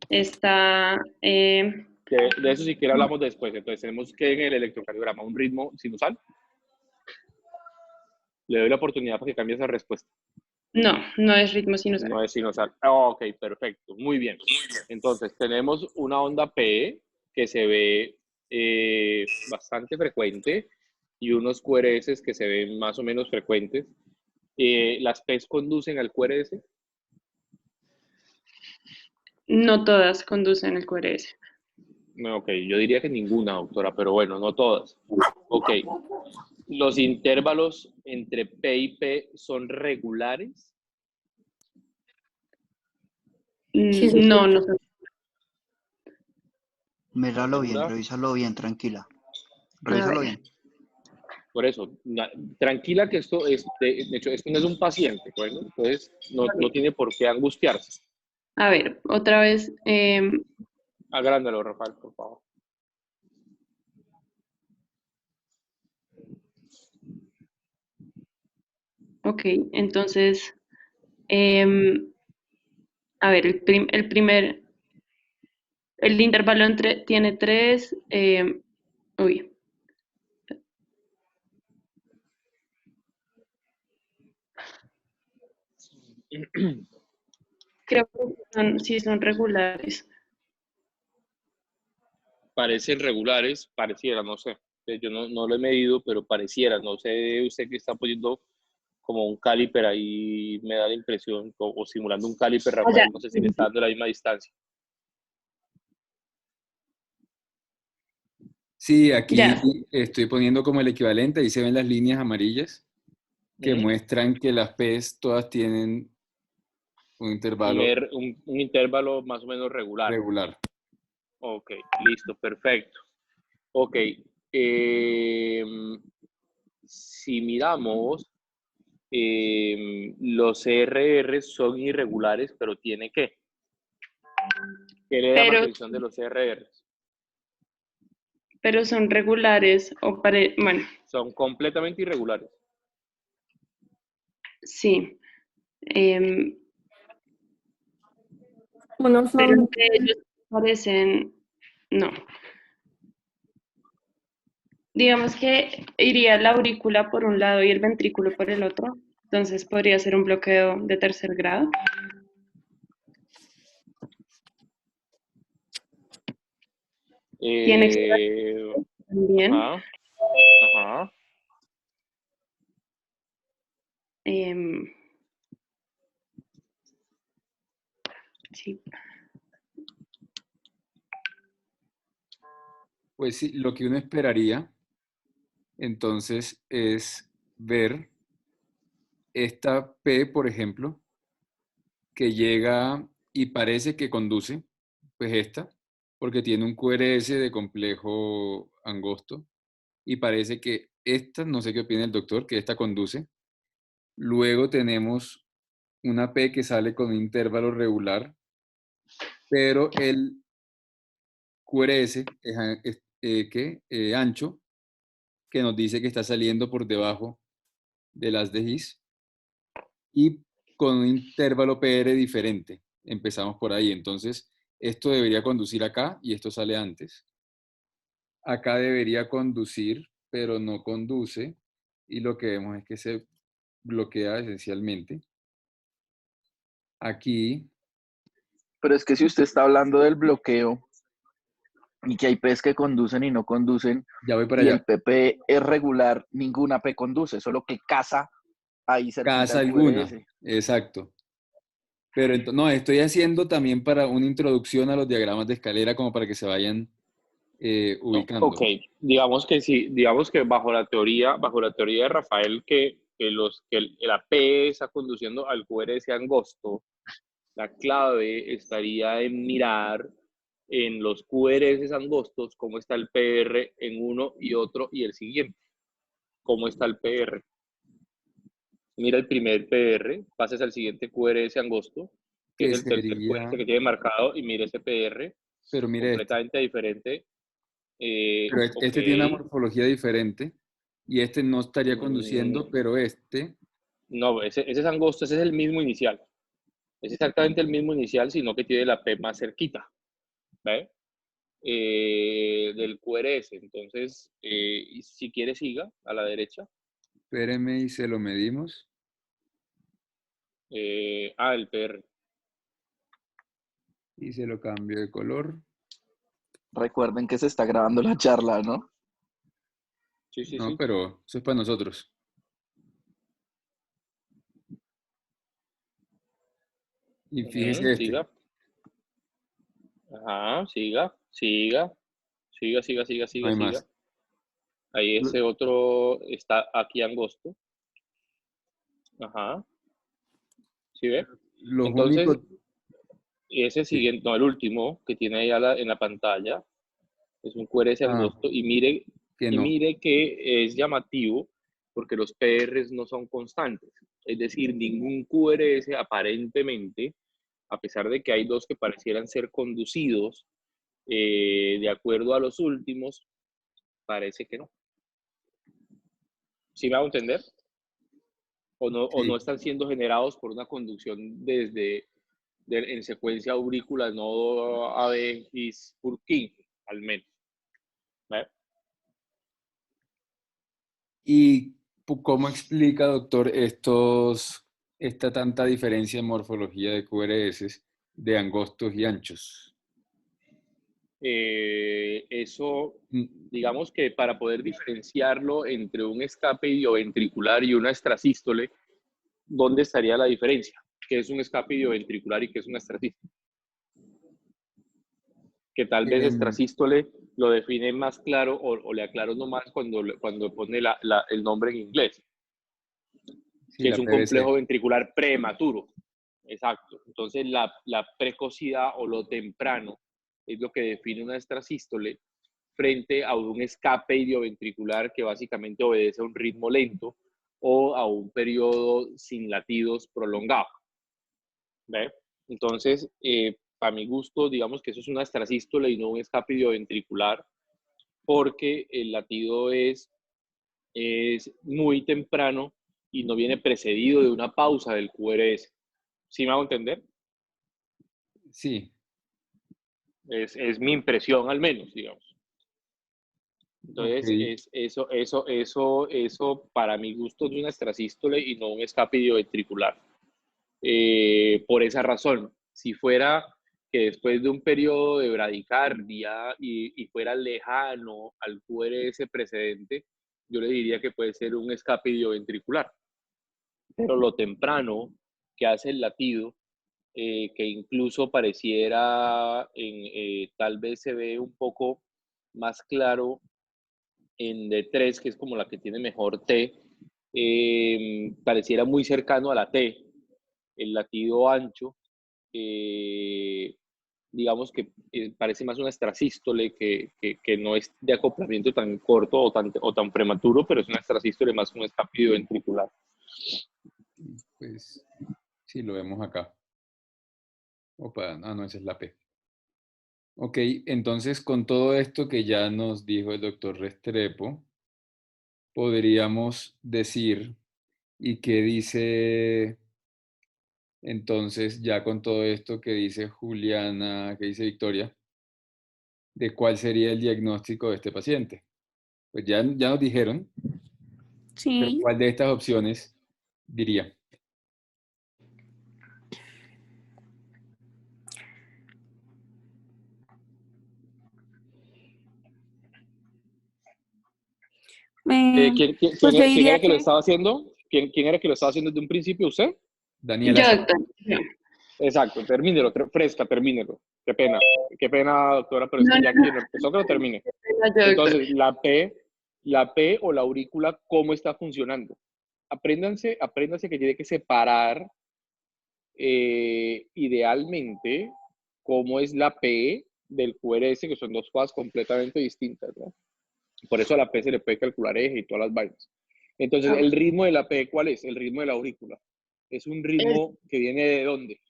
Está... De eso si quiere hablamos después. Entonces tenemos que en el electrocardiograma un ritmo sinusal. Le doy la oportunidad para que cambie esa respuesta. no es ritmo sinusal. No es sinusal. Ok, perfecto. Muy bien. Entonces tenemos una onda P que se ve bastante frecuente y unos QRS que se ven más o menos frecuentes. ¿Las P's conducen al QRS? No todas conducen al QRS. Ok, yo diría que ninguna, doctora, pero bueno, no todas. Ok. ¿Los intervalos entre P y P son regulares? sí, No son. Míralo bien, ¿Segura? revísalo bien, tranquila. A Revísalo ver. bien. Por eso, tranquila que esto es, de hecho, esto no es un paciente, bueno, entonces no tiene por qué angustiarse. A ver, otra vez. Agrándalo, Rafael, por favor. Ok, entonces, a ver, el intervalo tiene 3, uy. Creo que sí son regulares. Parecen regulares, pareciera, no sé. Yo no lo he medido, pero pareciera, no sé usted que está poniendo como un caliper ahí, me da la impresión, o simulando un caliper, Rafael, no sé si le está dando la misma distancia. Sí, aquí Ya. estoy poniendo como el equivalente, ahí se ven las líneas amarillas que Ujú. muestran que las P's todas tienen un intervalo Un intervalo más o menos regular. regular. Ok, listo, perfecto. Ok, si miramos, los CRR son irregulares, pero tiene que. ¿Qué le llama la Pero, atención de los CRR? pero son regulares o bueno, Son completamente irregulares. sí. Em, Unos pero son, entre ellos parecen, no. Digamos que iría la aurícula por un lado y el ventrículo por el otro. Entonces podría ser un bloqueo de tercer grado. Tiene que ver también. Ajá, ajá. em, sí. Pues sí, lo que uno esperaría entonces es ver esta P, por ejemplo, que llega y parece que conduce, pues esta, porque tiene un QRS de complejo angosto, y parece que esta, no sé qué opina el doctor, que esta conduce. Luego tenemos una P que sale con un intervalo regular, pero el QRS es ancho, que nos dice que está saliendo por debajo de las de His y con un intervalo PR diferente. Empezamos por ahí. Entonces, esto debería conducir acá y esto sale antes. Acá debería conducir, pero no conduce. Y lo que vemos es que se bloquea esencialmente. Aquí, Pero es que si usted está hablando del bloqueo y que hay P's que conducen y no conducen, ya voy para y allá. el PP es regular, ninguna P conduce, solo que casa ahí cerquita Casa el alguna. QRS. Exacto. Pero no, estoy haciendo también para una introducción a los diagramas de escalera como para que se vayan ubicando. Ok, digamos que sí, digamos que bajo la teoría de Rafael la P está conduciendo al QRS angosto, la clave estaría en mirar en los QRS angostos cómo está el PR en uno y otro y el siguiente. ¿Cómo está el PR? Mira el primer PR, pases al siguiente QRS angosto, que es Que el tercer sería, QRS que tiene marcado, y mire ese PR, pero mire este. completamente diferente. Pero Ok. este tiene una morfología diferente y este no estaría conduciendo, pero este, No, ese es angosto, ese es el mismo inicial. Es exactamente el mismo inicial, sino que tiene la P más cerquita, ¿ve? Del QRS. Entonces, si quiere, siga a la derecha. espéreme y se lo medimos. El PR. Y se lo cambio de color. Recuerden que se está grabando la charla, ¿no? Sí, sí, No, sí. pero eso es para nosotros. Y fíjese este. Siga. Ajá, siga, siga, siga, siga, siga, No siga, hay siga. más. Ahí ese otro está aquí angosto. Ajá. ¿Sí ve? Los Entonces, únicos, ese sí. siguiente, no, el último que tiene ahí en la pantalla, es un QRS Ah, angosto y que no. mire que es llamativo porque los PRs no son constantes. Es decir, ningún QRS aparentemente, a pesar de que hay dos que parecieran ser conducidos de acuerdo a los últimos, parece que no. ¿Sí me hago entender? O no Sí. están siendo generados por una conducción en secuencia aurícula, no AB is Purkinje, al menos. ¿Ve? ¿Y cómo explica, doctor, esta tanta diferencia en morfología de QRS de angostos y anchos? Eso, Mm, digamos que para poder diferenciarlo entre un escape idioventricular y una extrasístole, ¿dónde estaría la diferencia? ¿Qué es un escape idioventricular y qué es una extrasístole? que tal vez Em, extrasístole lo define más claro o le aclaro nomás cuando pone el nombre en inglés, sí, que es la un PVC. complejo ventricular prematuro. Exacto. Entonces, la precocidad o lo temprano es lo que define una extrasístole frente a un escape idioventricular que básicamente obedece a un ritmo lento o a un periodo sin latidos prolongado. ¿Ve? Entonces, para mi gusto, digamos que eso es una extrasístole y no un escape idioventricular, porque el latido es muy temprano y no viene precedido de una pausa del QRS. ¿Sí me hago entender? Sí, Es mi impresión al menos, digamos. ok. Entonces, eso para mi gusto es una extrasístole y no un escape idioventricular. Por esa razón, si fuera que después de un periodo de bradicardia y fuera lejano al QRS precedente, yo le diría que puede ser un escape idioventricular. Pero lo temprano que hace el latido, que incluso pareciera, tal vez se ve un poco más claro en D3, que es como la que tiene mejor T, pareciera muy cercano a la T, el latido ancho, digamos que parece más una extrasístole que no es de acoplamiento tan corto o tan prematuro, pero es una extrasístole más un escape ventricular. Pues sí, lo vemos acá. Opa, no, esa es la P. Ok, entonces con todo esto que ya nos dijo el doctor Restrepo, podríamos decir, ¿y qué dice entonces ya con todo esto que dice Juliana, que dice Victoria, de cuál sería el diagnóstico de este paciente? Pues ya nos dijeron, pero Sí. ¿cuál de estas opciones diría? Pues yo ¿Quién diría era que lo que estaba haciendo? ¿Quién era que lo estaba haciendo desde un principio? ¿Usted? Daniela, Yo, sí. doctor. Yo. Exacto, termínelo, fresca, termínelo. Qué pena, doctora, pero es No, que no, ya no. quien empezó que lo termine. Yo, doctor. Entonces, la P o la aurícula, ¿cómo está funcionando? Apréndanse que tiene que separar idealmente cómo es la P del QRS, que son dos cosas completamente distintas, ¿no? Por eso a la P se le puede calcular eje y todas las vainas. Entonces, Ah, ¿el ritmo de la P cuál es? El ritmo de la aurícula. Es un es ritmo que viene ¿de dónde?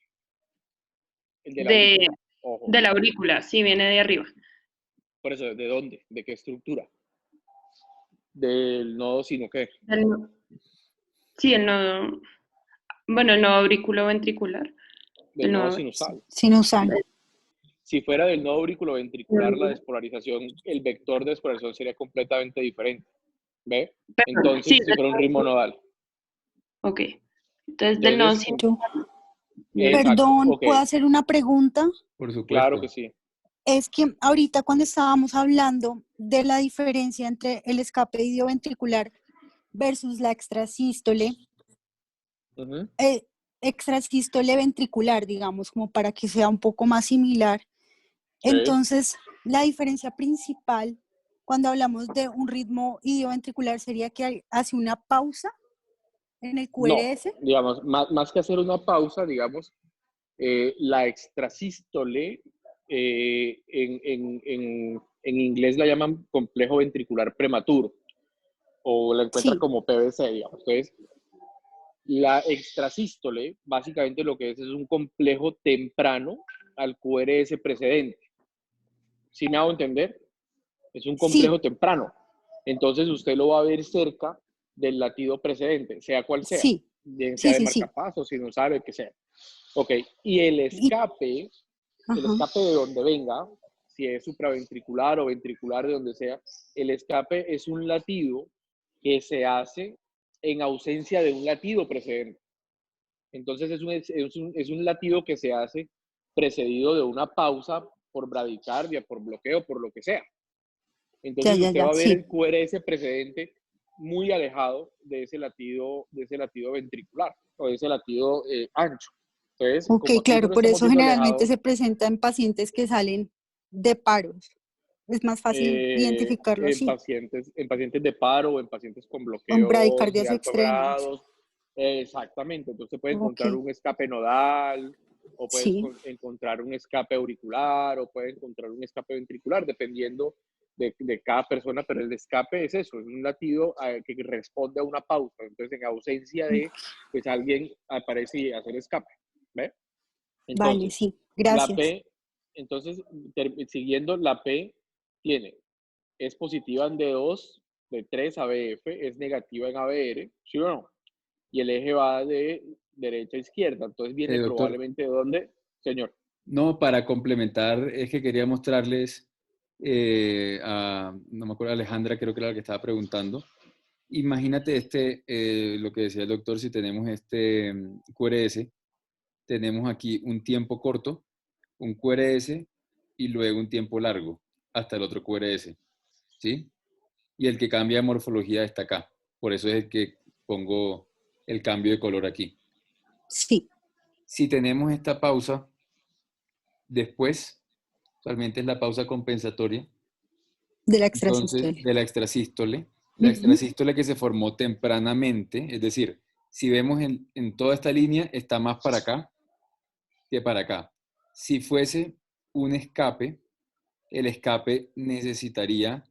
El de la de, aurícula. Ojo. de la aurícula, sí, viene de arriba. Por eso, ¿de dónde? ¿De qué estructura? Del nodo sino qué. Del- sí, el nodo, bueno, el nodo auriculoventricular. Del El nodo nodo, sinusal. Sinusal. Si fuera del nodo auriculoventricular, la despolarización, el vector de despolarización sería completamente diferente. ¿Ve? perdón, sí, Entonces, si fuera un ritmo nodal. ok. Entonces, del nodo Entonces, Yo- exacto, Perdón, ok, ¿puedo hacer una pregunta? Por claro supuesto. que sí. Es que ahorita cuando estábamos hablando de la diferencia entre el escape idioventricular versus la extrasístole, Ujú. extrasístole ventricular, digamos, como para que sea un poco más similar. Sí. Entonces, la diferencia principal cuando hablamos de un ritmo idioventricular sería que hace una pausa en el No, QRS. digamos, más que hacer una pausa, digamos, la extrasístole, en inglés la llaman complejo ventricular prematuro o la encuentra Sí, como PVC, digamos. Entonces, la extrasístole, básicamente lo que es un complejo temprano al QRS precedente. ¿Sí me hago entender? Es un sí, complejo temprano. Entonces, usted lo va a ver cerca del latido precedente, sea cual sea, sí, bien sea sí, de sí, sí. marcapaso, si no sabe, que sea. Ok, y Y, el ajá, escape de donde venga, si es supraventricular o ventricular, de donde sea, el escape es un latido que se hace en ausencia de un latido precedente. Entonces es un latido que se hace precedido de una pausa por bradicardia, por bloqueo, por lo que sea. Entonces usted va a ver sí. el QRS precedente muy alejado de ese latido ventricular o de ese latido ancho. Entonces, Ok, como aquí no claro, lo por estamos eso viendo generalmente alejado, se presenta en pacientes que salen de paros. Es más fácil identificarlo así. En pacientes de paro o en pacientes con Con bloqueos de bradicardias alto extremas. grado. Exactamente. Entonces puede Ok, encontrar un escape nodal, o puede sí, encontrar un escape auricular, o puede encontrar un escape ventricular, dependiendo de cada persona, pero el escape es eso, es un latido que responde a una pausa. Entonces, en ausencia de, pues alguien aparece y hace el escape. ¿Ve? vale, Entonces, sí, la gracias. P, entonces, siguiendo, la P es positiva en D2, de 3 a BF, es negativa en ABR, ¿sí o no? Y el eje va de derecha a izquierda, entonces viene Doctor, probablemente de dónde, señor. no, para complementar, es que quería mostrarles no me acuerdo, Alejandra creo que era la que estaba preguntando. Imagínate lo que decía el doctor, si tenemos este QRS, tenemos aquí un tiempo corto, un QRS y luego un tiempo largo hasta el otro QRS, ¿sí? Y el que cambia de morfología está acá. Por eso es el que pongo el cambio de color aquí. Sí, Si tenemos esta pausa, después, usualmente es la pausa compensatoria, de la entonces, extrasístole. de la Ujú. extrasístole que se formó tempranamente, es decir, si vemos en toda esta línea, está más para acá que para acá. Si fuese un escape, el escape necesitaría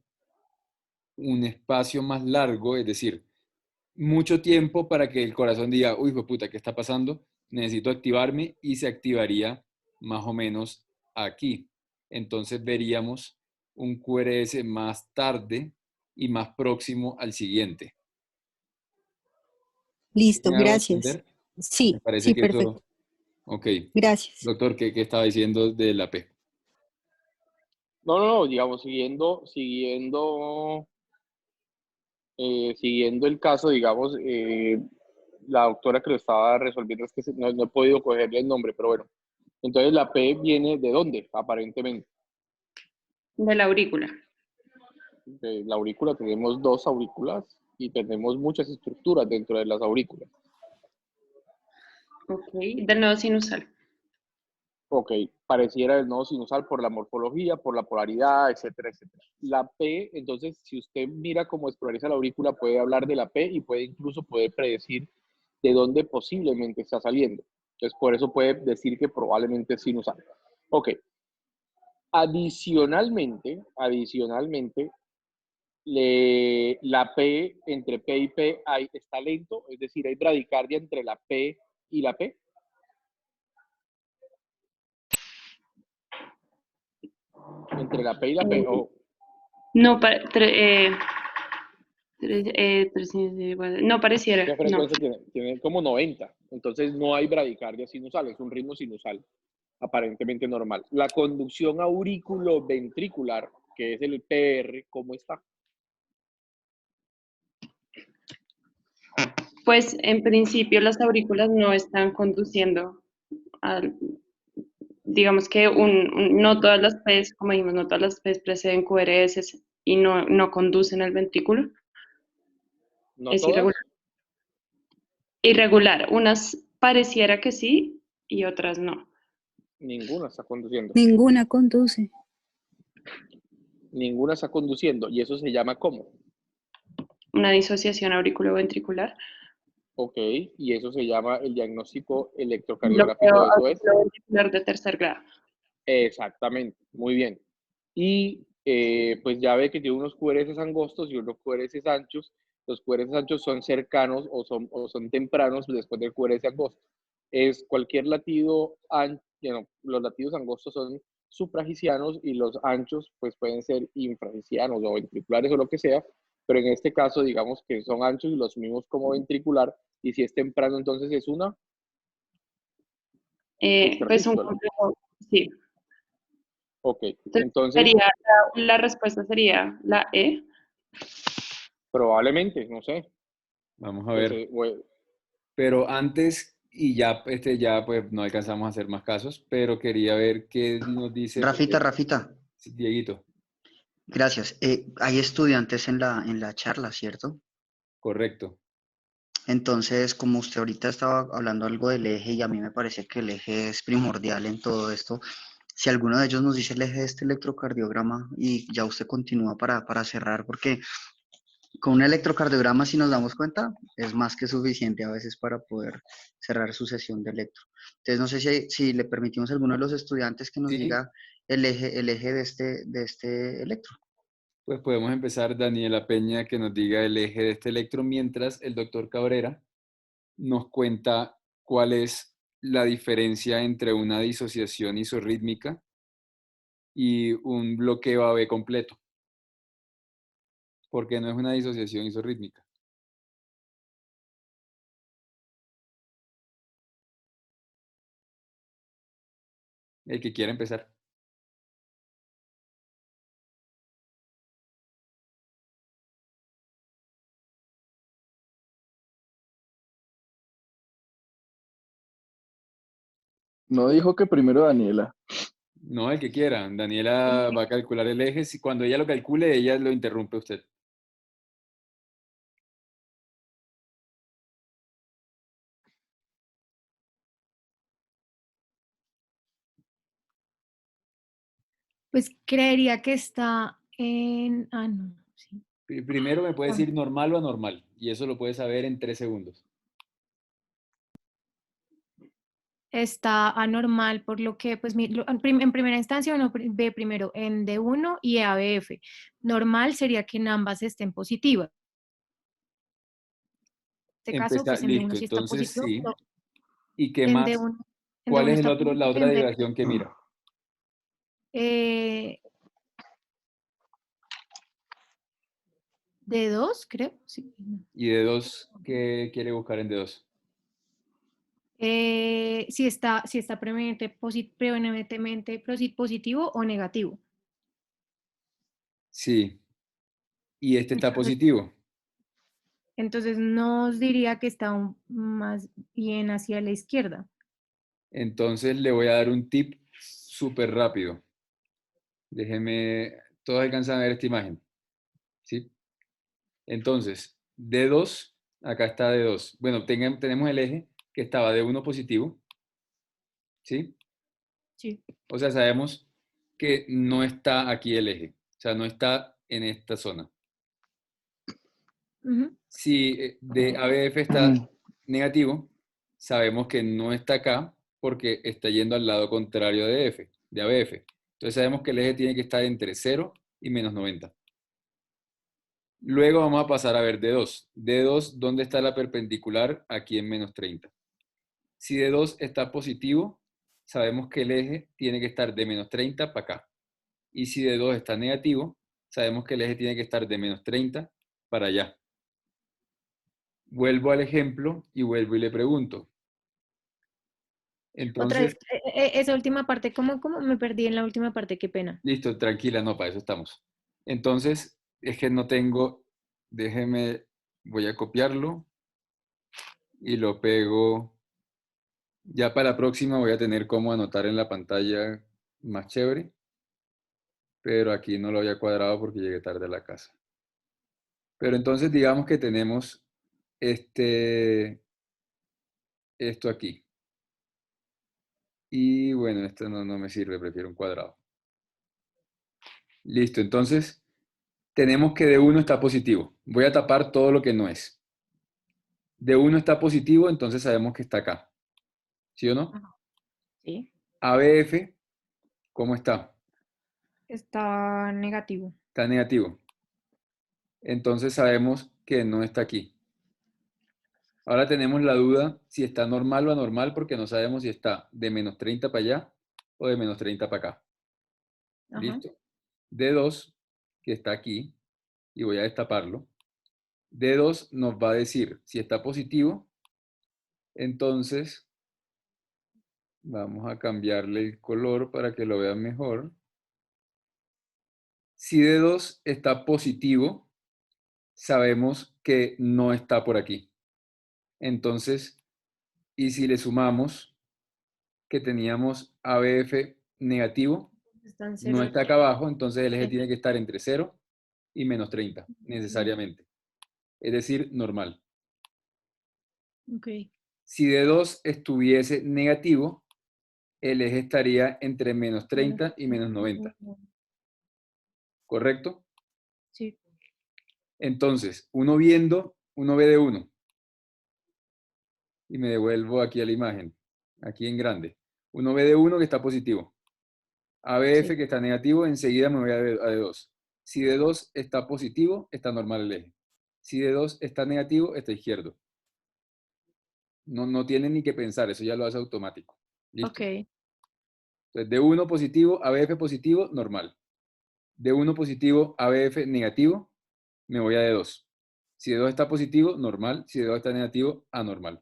un espacio más largo, es decir, mucho tiempo para que el corazón diga, uy, hijo de puta, ¿qué está pasando? Necesito activarme y se activaría más o menos aquí. Entonces veríamos un QRS más tarde y más próximo al siguiente. ¿Sí Listo, me hago gracias. entender? Me Sí, parece sí, que eso, perfecto. ok. Gracias. Doctor, ¿qué estaba diciendo de la P? No, digamos, siguiendo el caso, digamos, la doctora que lo estaba resolviendo, es que no he podido cogerle el nombre, pero bueno. Entonces, la P viene de dónde, aparentemente. De la aurícula. De la aurícula tenemos 2 aurículas y tenemos muchas estructuras dentro de las aurículas. Ok, del nodo sinusal. Ok, pareciera el nodo sinusal por la morfología, por la polaridad, etcétera, etcétera. La P, entonces, si usted mira cómo explorariza la aurícula, puede hablar de la P y puede incluso predecir de dónde posiblemente está saliendo. Entonces, por eso puede decir que probablemente es sinusal. Ok. Adicionalmente, la P, entre P y P está lento, es decir, hay bradicardia entre la P y la P. Entre la P y la P, Eh, no, no pareciera, ¿qué no. frecuencia tiene? Tiene como 90. Entonces no hay bradicardia sinusal, es un ritmo sinusal aparentemente normal. La conducción auriculoventricular, que es el PR, ¿cómo está? Pues en principio las aurículas no están conduciendo al, digamos que no todas las P's, como dijimos, no todas las P's preceden QRS y no conducen al ventrículo. ¿No Es irregular. todas? Irregular. Unas pareciera que sí y otras no. Ninguna está conduciendo. Ninguna conduce. Ninguna está conduciendo. ¿Y eso se llama cómo? Una disociación auriculoventricular. Ok, y eso se llama el diagnóstico Bloqueo electrocardiográfico, ¿eso es? auriculoventricular de tercer grado. Exactamente, muy bien. Y pues ya ve que tiene unos QRS angostos y unos QRS anchos. Los QRS anchos son cercanos o son tempranos después del QRS angosto. Es cualquier latido, los latidos angostos son supragicianos y los anchos pues pueden ser infragicianos o ventriculares o lo que sea, pero en este caso digamos que son anchos y los asumimos como ventricular, y si es temprano entonces es una Pues un extrasístola. complejo, sí. Ok, Entonces entonces la respuesta sería la E. probablemente, no sé. Vamos a Pues, ver. Pero antes, y ya, ya pues no alcanzamos a hacer más casos, pero quería ver qué nos dice, porque, Rafita, Dieguito, gracias. Hay estudiantes en la charla, ¿cierto? correcto. Entonces, como usted ahorita estaba hablando algo del eje y a mí me parece que el eje es primordial en todo esto, si alguno de ellos nos dice el eje de este electrocardiograma y ya usted continúa para cerrar, porque con un electrocardiograma, si nos damos cuenta, es más que suficiente a veces para poder cerrar su sesión de electro. Entonces, no sé si le permitimos a alguno de los estudiantes que nos Sí, diga el eje de este electro. pues podemos empezar, Daniela Peña, que nos diga el eje de este electro, mientras el doctor Cabrera nos cuenta cuál es la diferencia entre una disociación isorrítmica y un bloqueo AB completo, porque no es una disociación isorrítmica. El que quiera empezar. No dijo que primero Daniela. No, el que quiera. Daniela va a calcular el eje. Si cuando ella lo calcule, ella lo interrumpe a usted. Pues creería que está en... Ah, no, sí. Primero me puede Ah, decir normal o anormal, y eso lo puede saber en 3 segundos. está anormal, por lo que, pues, en primera instancia uno ve primero en D1 y ABF. Normal sería que en ambas estén positivas. En este caso, pues en D1 Listo, sí está entonces positivo, sí. pero ¿Y qué en más? D1, en ¿Cuál D1 es está la positivo y otra en B, derivación que mira? D2, creo. Sí. ¿Y de 2 qué quiere buscar en D2? Si está preeminentemente positivo o negativo. Sí. Y este está positivo. Entonces nos diría que está más bien hacia la izquierda. Entonces le voy a dar un tip súper rápido. Déjeme, todos alcanzan a ver esta imagen. ¿Sí? Entonces, D2, acá está D2. Bueno, tenemos el eje que estaba D1 positivo. ¿Sí? Sí. O sea, sabemos que no está aquí el eje. O sea, no está en esta zona. Si de ABF está negativo, sabemos que no está acá porque está yendo al lado contrario de ABF. Entonces sabemos que el eje tiene que estar entre 0 y menos 90. Luego vamos a pasar a ver D2. D2, ¿dónde está la perpendicular? Aquí en menos 30. Si D2 está positivo, sabemos que el eje tiene que estar de menos 30 para acá. Y si D2 está negativo, sabemos que el eje tiene que estar de menos 30 para allá. Vuelvo al ejemplo y vuelvo y le pregunto. Otra Entonces, vez, esa última parte, ¿cómo me perdí en la última parte? Qué pena. listo, tranquila, no, para eso estamos. Entonces, es que no tengo, déjeme, voy a copiarlo y lo pego. Ya para la próxima voy a tener cómo anotar en la pantalla más chévere, pero aquí no lo había cuadrado porque llegué tarde a la casa. Pero entonces digamos que tenemos esto aquí. Y bueno, esto no me sirve, prefiero un cuadrado. Listo, entonces tenemos que D1 está positivo. Voy a tapar todo lo que no es. D1 está positivo, entonces sabemos que está acá. ¿Sí o no? Sí. ABF, ¿cómo está? Está negativo. Está negativo. Entonces sabemos que no está aquí. Ahora tenemos la duda si está normal o anormal porque no sabemos si está de menos 30 para allá o de menos 30 para acá. Ajá. ¿Listo? D2, que está aquí, y voy a destaparlo. D2 nos va a decir si está positivo, entonces vamos a cambiarle el color para que lo vean mejor. Si D2 está positivo, sabemos que no está por aquí. Entonces, y si le sumamos que teníamos ABF negativo, Está en no 0. está acá abajo, entonces el eje Sí. tiene que estar entre 0 y menos 30, necesariamente. Es decir, normal. Ok. Si D2 estuviese negativo, el eje estaría entre menos 30 y menos 90. ¿Correcto? Sí. Entonces, uno ve de 1. Y me devuelvo aquí a la imagen, aquí en grande. Uno ve de 1 que está positivo. ABF Sí. que está negativo, enseguida me voy a de 2. Si de 2 está positivo, está normal el eje. Si de 2 está negativo, está izquierdo. No tienen ni que pensar, eso ya lo hace automático. ¿Listo? Ok. Entonces, de 1 positivo, ABF positivo, normal. De 1 positivo, ABF negativo, me voy a de 2. Si de 2 está positivo, normal. Si de 2 está negativo, anormal.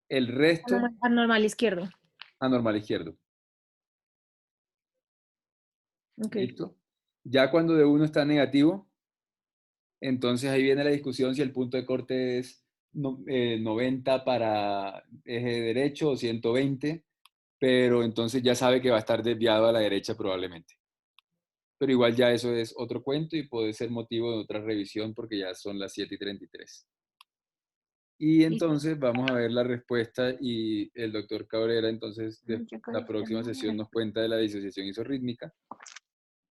El resto, Anormal izquierdo. anormal izquierdo. Ok. ¿Listo? Ya cuando de 1 está negativo, entonces ahí viene la discusión si el punto de corte es 90 para eje derecho o 120, pero entonces ya sabe que va a estar desviado a la derecha probablemente. Pero igual ya eso es otro cuento y puede ser motivo de otra revisión porque ya son las 7:33. Y entonces vamos a ver la respuesta y el doctor Cabrera entonces la próxima sesión nos cuenta de la disociación isorrítmica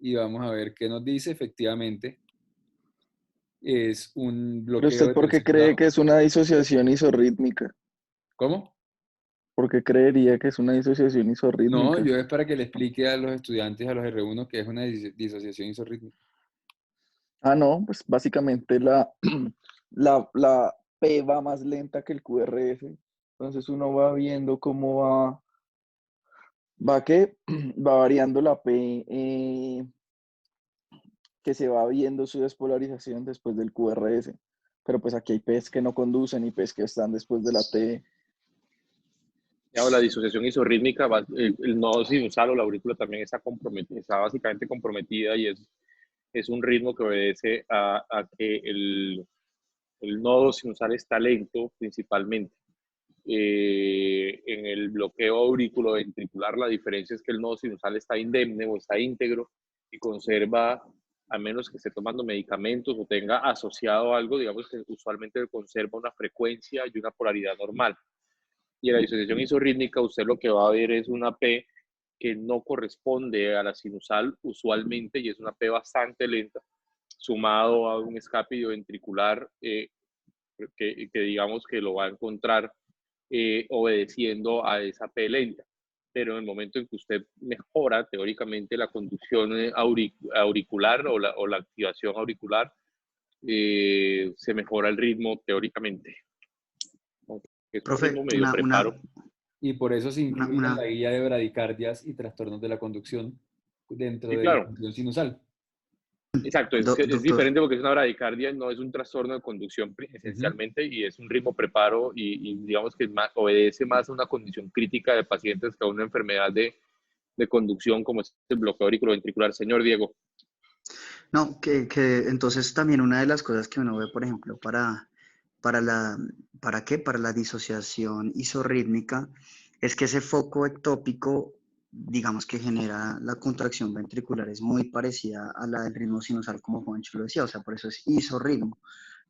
y vamos a ver qué nos dice. Efectivamente, es un Pero bloqueo usted, de ¿por qué tercer cree grado. que es una disociación isorrítmica? ¿Cómo? ¿Por qué creería que es una disociación No, isorrítmica? yo es para que le explique a los estudiantes, a los R1, que es una disociación isorrítmica. Ah, no, pues básicamente la P va más lenta que el QRS. Entonces uno va viendo cómo va variando la P, que se va viendo su despolarización después del QRS. Pero pues aquí hay P's que no conducen y P's que están después de la T. La disociación isorrítmica, el nodo sinusal o la aurícula también está básicamente comprometida y es un ritmo que obedece a que el nodo sinusal está lento principalmente. En el bloqueo auriculoventricular la diferencia es que el nodo sinusal está indemne o está íntegro y conserva, a menos que esté tomando medicamentos o tenga asociado algo, digamos que usualmente conserva una frecuencia y una polaridad normal. Y en la disociación isorrítmica usted lo que va a ver es una P que no corresponde a la sinusal usualmente y es una P bastante lenta, sumado a un escape idioventricular que digamos que lo va a encontrar obedeciendo a esa P lenta. Pero en el momento en que usted mejora teóricamente la conducción auricular o la activación auricular, se mejora el ritmo teóricamente. Es un Profe, ritmo medio preparo. Y por eso se incluye en la una, guía de bradicardias y trastornos de la conducción dentro Sí, de la claro. función sinusal. Exacto, es doctor, diferente porque es una bradicardia, no es un trastorno de conducción esencialmente y es un ritmo preparo y digamos que obedece más a una condición crítica de pacientes que a una enfermedad de conducción como es el bloqueo auriculoventricular. Señor Diego. no, que entonces también una de las cosas que uno ve, por ejemplo, para la, para la disociación isorrítmica, es que ese foco ectópico, digamos que genera la contracción ventricular, es muy parecida a la del ritmo sinusal, como Juancho lo decía, o sea, por eso es isorritmo.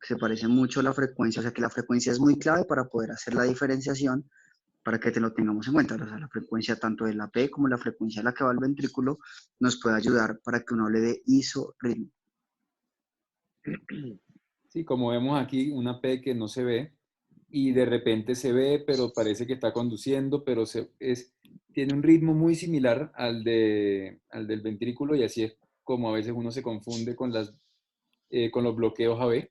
Se parece mucho a la frecuencia, o sea que la frecuencia es muy clave para poder hacer la diferenciación, para que te lo tengamos en cuenta. O sea, la frecuencia tanto de la P como la frecuencia a la que va el ventrículo nos puede ayudar para que uno hable de isorritmo. Sí, como vemos aquí, una P que no se ve y de repente se ve, pero parece que está conduciendo, pero tiene un ritmo muy similar al del ventrículo y así es como a veces uno se confunde con los bloqueos AB,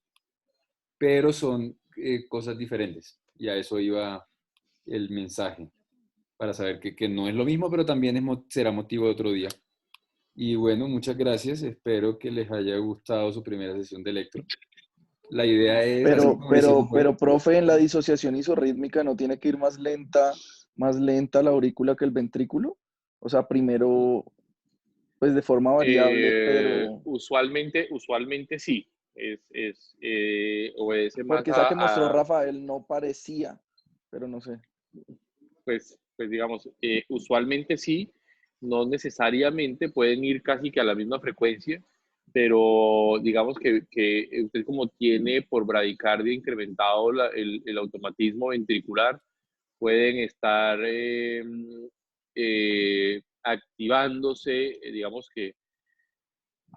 pero son cosas diferentes. Y a eso iba el mensaje, para saber que no es lo mismo, pero también será motivo de otro día. Y bueno, muchas gracias. Espero que les haya gustado su primera sesión de electro. La idea es, así como lo hicimos hoy. Pero, profe, en la disociación isorrítmica no tiene que ir más lenta la aurícula que el ventrículo. O sea, primero, pues de forma variable, pero Usualmente sí. Obedece más porque esa que mostró Rafael no parecía, pero no sé. pues digamos, usualmente sí, no necesariamente pueden ir casi que a la misma frecuencia, pero digamos que usted como tiene por bradicardia incrementado el automatismo ventricular, pueden estar activándose, digamos que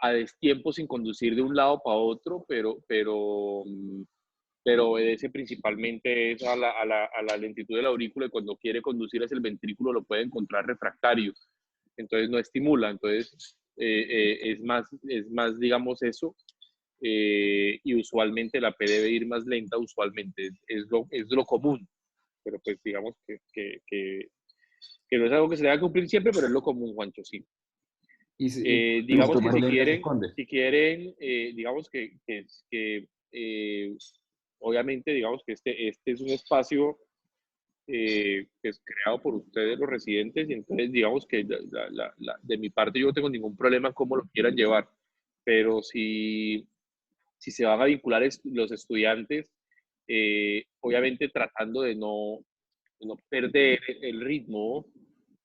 a destiempo sin conducir de un lado para otro, pero obedece principalmente es a la lentitud de la aurícula, y cuando quiere conducir hacia el ventrículo lo puede encontrar refractario, entonces no estimula, entonces es más, digamos, eso, y usualmente la P debe ir más lenta, usualmente, es lo común, pero pues digamos que no es algo que se deba cumplir siempre, pero es lo común, Juancho, sí. Digamos que si quieren, digamos que obviamente, digamos que este es un espacio que es creado por ustedes, los residentes, y entonces digamos que de mi parte yo no tengo ningún problema en cómo lo quieran llevar, pero si se van a vincular los estudiantes, obviamente tratando de no perder el ritmo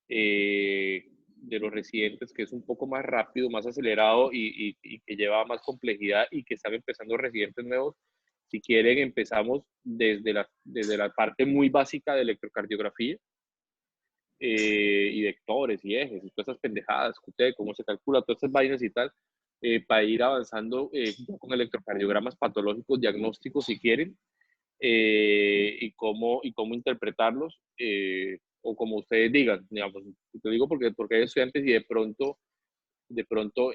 de los residentes, que es un poco más rápido, más acelerado y que lleva más complejidad, y que están empezando residentes nuevos. Si quieren, empezamos desde la parte muy básica de electrocardiografía y vectores y ejes y todas esas pendejadas, cómo se calcula, todas esas vainas y tal, para ir avanzando con electrocardiogramas patológicos diagnósticos, si quieren, y cómo interpretarlos, o como ustedes digan, digamos. Te digo porque hay estudiantes y de pronto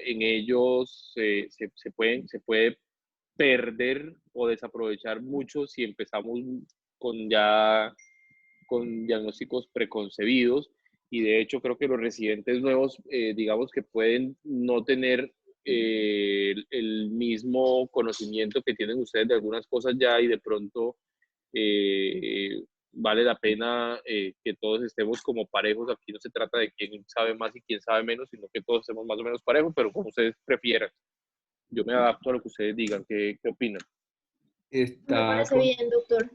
en ellos se puede perder o desaprovechar mucho si empezamos con diagnósticos preconcebidos, y de hecho creo que los residentes nuevos, digamos que pueden no tener el mismo conocimiento que tienen ustedes de algunas cosas ya, y de pronto vale la pena que todos estemos como parejos. Aquí no se trata de quién sabe más y quién sabe menos, sino que todos estemos más o menos parejos, pero como ustedes prefieran. Yo me adapto a lo que ustedes digan. ¿Qué opinan? Me parece bien, doctor.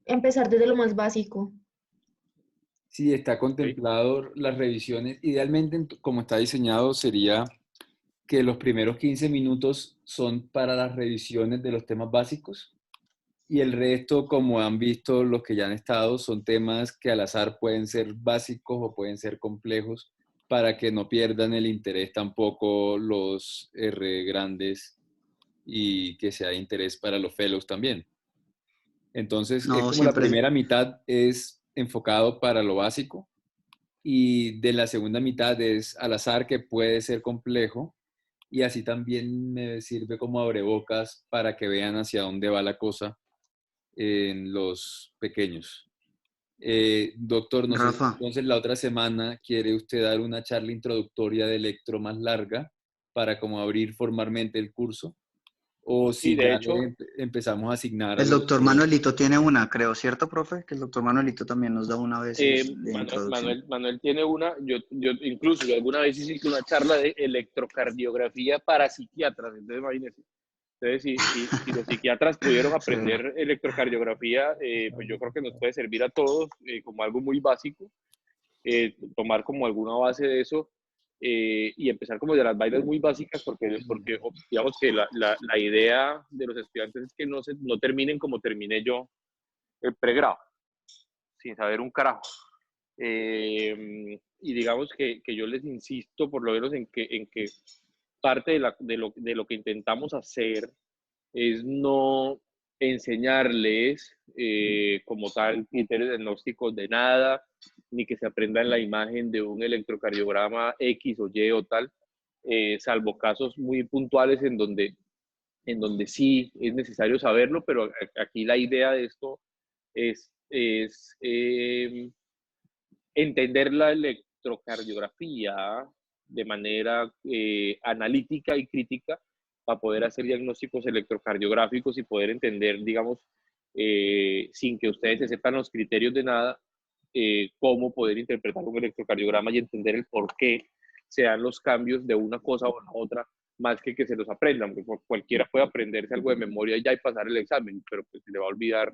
Empezar desde lo más básico. Sí, está contemplado las revisiones. Idealmente, como está diseñado, sería que los primeros 15 minutos son para las revisiones de los temas básicos, y el resto, como han visto los que ya han estado, son temas que al azar pueden ser básicos o pueden ser complejos, para que no pierdan el interés tampoco los R grandes, y que sea de interés para los fellows también. Entonces, No, es como siempre. la primera mitad es enfocado para lo básico, y de la segunda mitad es al azar, que puede ser complejo, y así también me sirve como abrebocas para que vean hacia dónde va la cosa en los pequeños. Doctor, no sé si Rafa, entonces la otra semana quiere usted dar una charla introductoria de electro más larga para como abrir formalmente el curso, o Sí, si de ya hecho, empezamos a asignar a el los doctor estudiantes. Manuelito tiene una, creo, ¿cierto, profe? Que el doctor Manuelito también nos da una vez de introducción. Manuel tiene una. Yo incluso alguna vez hice una charla de electrocardiografía para psiquiatras, entonces imagínense. Entonces, si los psiquiatras pudieron Severo. aprender electrocardiografía, pues yo creo que nos puede servir a todos como algo muy básico, tomar como alguna base de eso, y empezar como de las vainas muy básicas, porque digamos que la idea de los estudiantes es que no terminen como terminé yo el pregrado, sin saber un carajo. Y digamos que yo les insisto por lo menos en que parte de lo que intentamos hacer es no enseñarles como tal criterios diagnósticos de nada, ni que se aprendan la imagen de un electrocardiograma X o Y o tal, salvo casos muy puntuales en donde sí es necesario saberlo, pero aquí la idea de esto es entender la electrocardiografía de manera analítica y crítica, para poder hacer diagnósticos electrocardiográficos y poder entender, digamos, sin que ustedes se sepan los criterios de nada, cómo poder interpretar un electrocardiograma y entender el por qué se dan los cambios de una cosa o la otra, más que se los aprendan, porque cualquiera puede aprenderse algo de memoria ya y pasar el examen, pero pues se le va a olvidar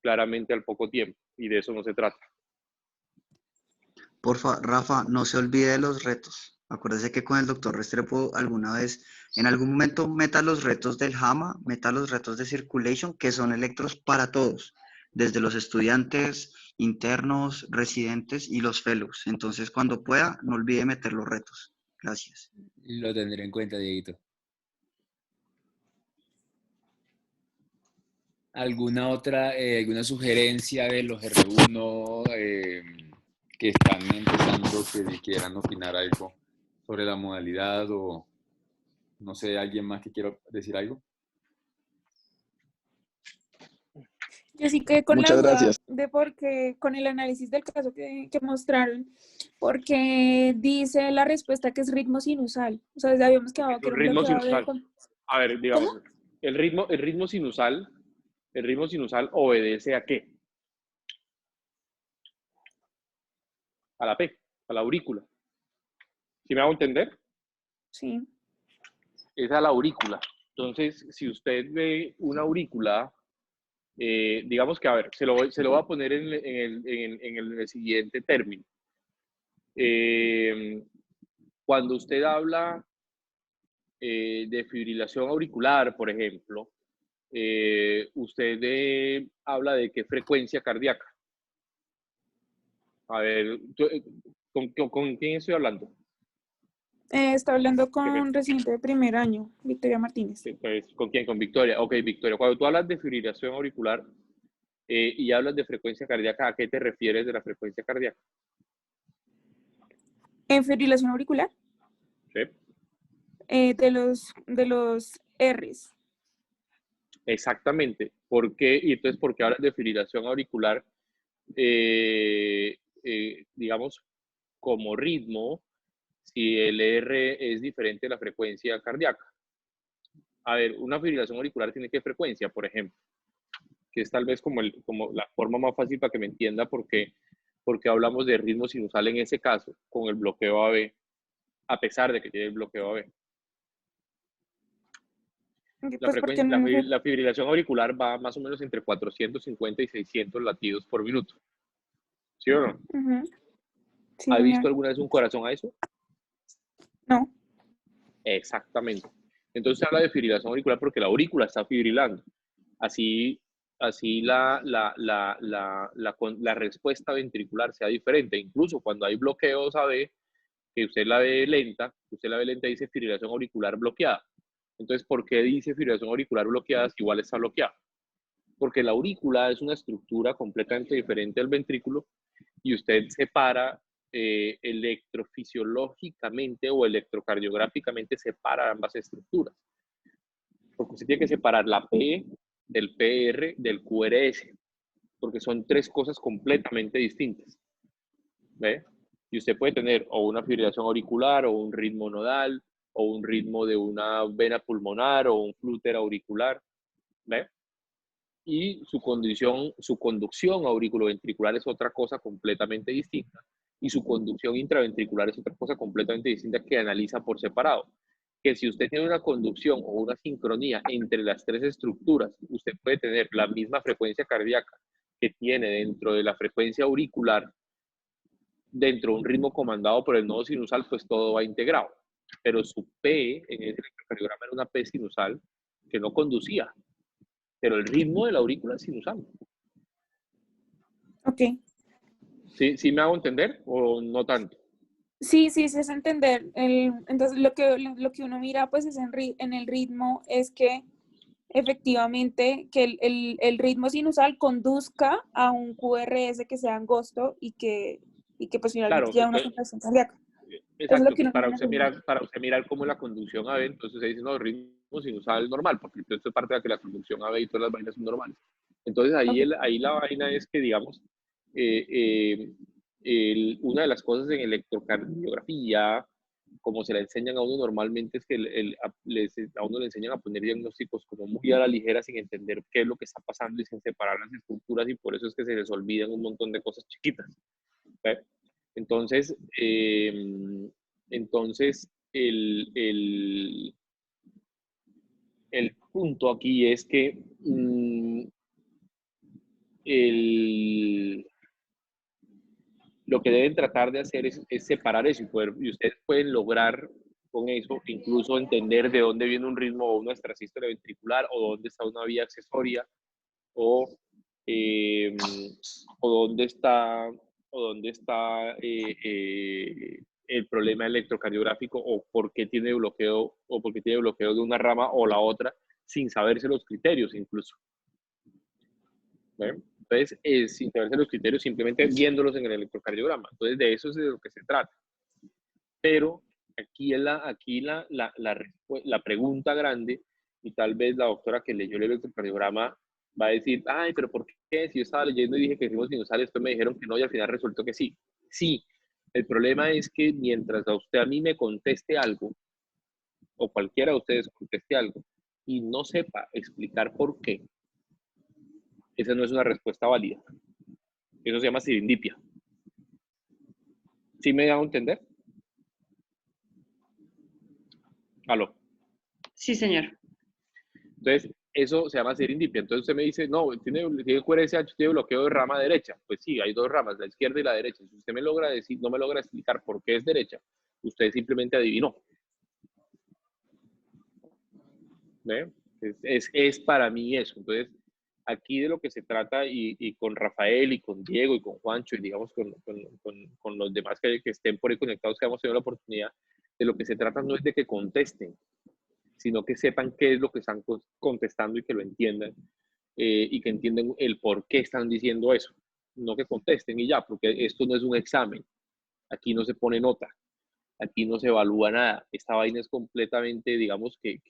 claramente al poco tiempo, y de eso no se trata. Porfa, Rafa, no se olvide de los retos. Acuérdese que con el doctor Restrepo alguna vez, en algún momento, meta los retos del JAMA, meta los retos de Circulation, que son electros para todos, desde los estudiantes, internos, residentes y los fellows. Entonces, cuando pueda, no olvide meter los retos. Gracias. Lo tendré en cuenta, Dieguito. ¿Alguna otra, alguna sugerencia de los R1 que están empezando, que quieran opinar algo sobre la modalidad o no sé, alguien más que quiera decir algo? Yo sí quedé con la Muchas duda gracias. de por qué, con el análisis del caso que mostraron, porque dice la respuesta que es ritmo sinusal. O sea, ya habíamos quedado que Un era un ritmo bloqueado de... sinusal. A ver, digamos, el ritmo sinusal obedece ¿a qué? A la P, a la aurícula. ¿Sí me hago entender? Sí. Es a la aurícula. Entonces, si usted ve una aurícula, digamos que, a ver, se lo voy a poner en el siguiente término. Cuando usted habla de fibrilación auricular, por ejemplo, usted habla de qué frecuencia cardíaca. A ver, ¿con quién estoy hablando? Está hablando con residente de primer año, Victoria Martínez. Pues, ¿con quién? Con Victoria. Ok, Victoria, cuando tú hablas de fibrilación auricular y hablas de frecuencia cardíaca, ¿a qué te refieres de la frecuencia cardíaca? ¿En fibrilación auricular? Sí. De los R's. Exactamente. ¿Por qué? Y entonces, ¿por qué hablas de fibrilación auricular? Digamos, como ritmo, si el R es diferente de la frecuencia cardíaca. A ver, una fibrilación auricular tiene qué frecuencia, por ejemplo, que es tal vez como la forma más fácil para que me entienda porque hablamos de ritmo sinusal en ese caso, con el bloqueo AB, a pesar de que tiene el bloqueo AB. La fibrilación auricular va más o menos entre 450 y 600 latidos por minuto. ¿Sí o no? Sí, ¿Ha visto alguna vez un corazón a eso? No. Exactamente. Entonces se habla de fibrilación auricular porque la aurícula está fibrilando. Así la respuesta ventricular sea diferente. Incluso cuando hay bloqueos AB, que usted la ve lenta, dice fibrilación auricular bloqueada. Entonces, ¿por qué dice fibrilación auricular bloqueada si igual está bloqueada? Porque la aurícula es una estructura completamente diferente al ventrículo y usted separa electrofisiológicamente o electrocardiográficamente separa ambas estructuras. Porque usted tiene que separar la P del PR del QRS, porque son tres cosas completamente distintas. ¿Ve? Y usted puede tener o una fibrilación auricular o un ritmo nodal o un ritmo de una vena pulmonar o un flúter auricular. ¿Ve? Y su conducción auriculoventricular es otra cosa completamente distinta y su conducción intraventricular es otra cosa completamente distinta que analiza por separado. Que si usted tiene una conducción o una sincronía entre las tres estructuras, usted puede tener la misma frecuencia cardíaca que tiene dentro de la frecuencia auricular, dentro de un ritmo comandado por el nodo sinusal, pues todo va integrado. Pero su P en ese electrocardiograma era una P sinusal que no conducía, pero el ritmo de la aurícula es sinusal. Ok. ¿Sí me hago entender o no tanto? Sí, es entender. Entonces, lo que uno mira, pues, es en el ritmo, es que efectivamente que el ritmo sinusal conduzca a un QRS que sea angosto y que pues finalmente lleve una contracción cardíaca. Exacto, pues para usted mirar cómo es la conducción AB, entonces se dice, no, ritmo sinusal normal, porque esto es parte de que la conducción AB y todas las vainas son normales. Entonces ahí la vaina es que, digamos, una de las cosas en electrocardiografía, como se la enseñan a uno normalmente, es que a uno le enseñan a poner diagnósticos como muy a la ligera sin entender qué es lo que está pasando y sin separar las estructuras, y por eso es que se les olvidan un montón de cosas chiquitas. ¿Okay? Entonces, el punto aquí es que lo que deben tratar de hacer es separar eso y ustedes pueden lograr con eso incluso entender de dónde viene un ritmo o una extrasístole ventricular o dónde está una vía accesoria o o dónde está, el problema electrocardiográfico, o por qué tiene bloqueo, de una rama o la otra, sin saberse los criterios incluso. ¿Ven? Entonces, sin saberse los criterios, simplemente viéndolos en el electrocardiograma. Entonces, de eso es de lo que se trata. Pero aquí la pregunta grande, y tal vez la doctora que leyó el electrocardiograma va a decir, ay, pero ¿por qué? Si yo estaba leyendo y dije que hicimos sinusal, después me dijeron que no y al final resultó que sí. Sí, el problema es que mientras a mí me conteste algo, o cualquiera de ustedes conteste algo, y no sepa explicar por qué, esa no es una respuesta válida. Eso se llama serendipia. ¿Sí me hago entender? ¿Aló? Sí, señor. Entonces, eso se llama serendipia. Entonces usted me dice, no, tiene QRSH, tiene bloqueo de rama derecha. Pues sí, hay dos ramas, la izquierda y la derecha. Si usted me logra decir, no me logra explicar por qué es derecha, usted simplemente adivinó. ¿Ve? Es para mí eso. Entonces, aquí de lo que se trata, y con Rafael, y con Diego, y con Juancho, y digamos con los demás que estén por ahí conectados, que hemos tenido la oportunidad, de lo que se trata no es de que contesten, sino que sepan qué es lo que están contestando y que lo entiendan, y que entiendan el por qué están diciendo eso. No que contesten y ya, porque esto no es un examen. Aquí no se pone nota. Aquí no se evalúa nada. Esta vaina es completamente, digamos, que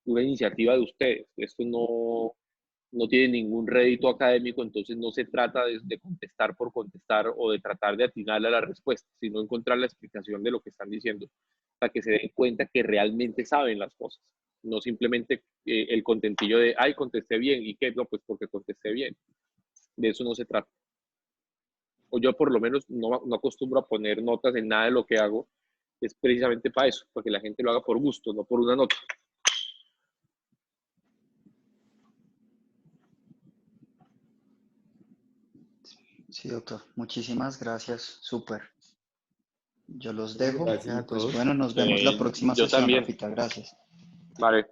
una iniciativa de ustedes. Esto no tiene ningún rédito académico, entonces no se trata de contestar por contestar o de tratar de atinarle a la respuesta, sino encontrar la explicación de lo que están diciendo, para que se den cuenta que realmente saben las cosas, no simplemente el contentillo de, ay, contesté bien, ¿y qué? No, pues porque contesté bien. De eso no se trata. O yo por lo menos no acostumbro a poner notas en nada de lo que hago, es precisamente para eso, para que la gente lo haga por gusto, no por una nota. Sí, doctor. Muchísimas gracias. Súper. Yo los dejo. Gracias a Pues todos. bueno, nos vemos la próxima Yo sesión, también. Rafita. Gracias. Vale.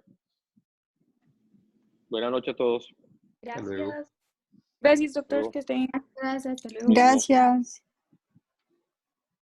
Buenas noches a todos. Hasta luego. Gracias. Gracias, doctor, Luego. que estén. Gracias, hasta luego. Lo mismo. Gracias.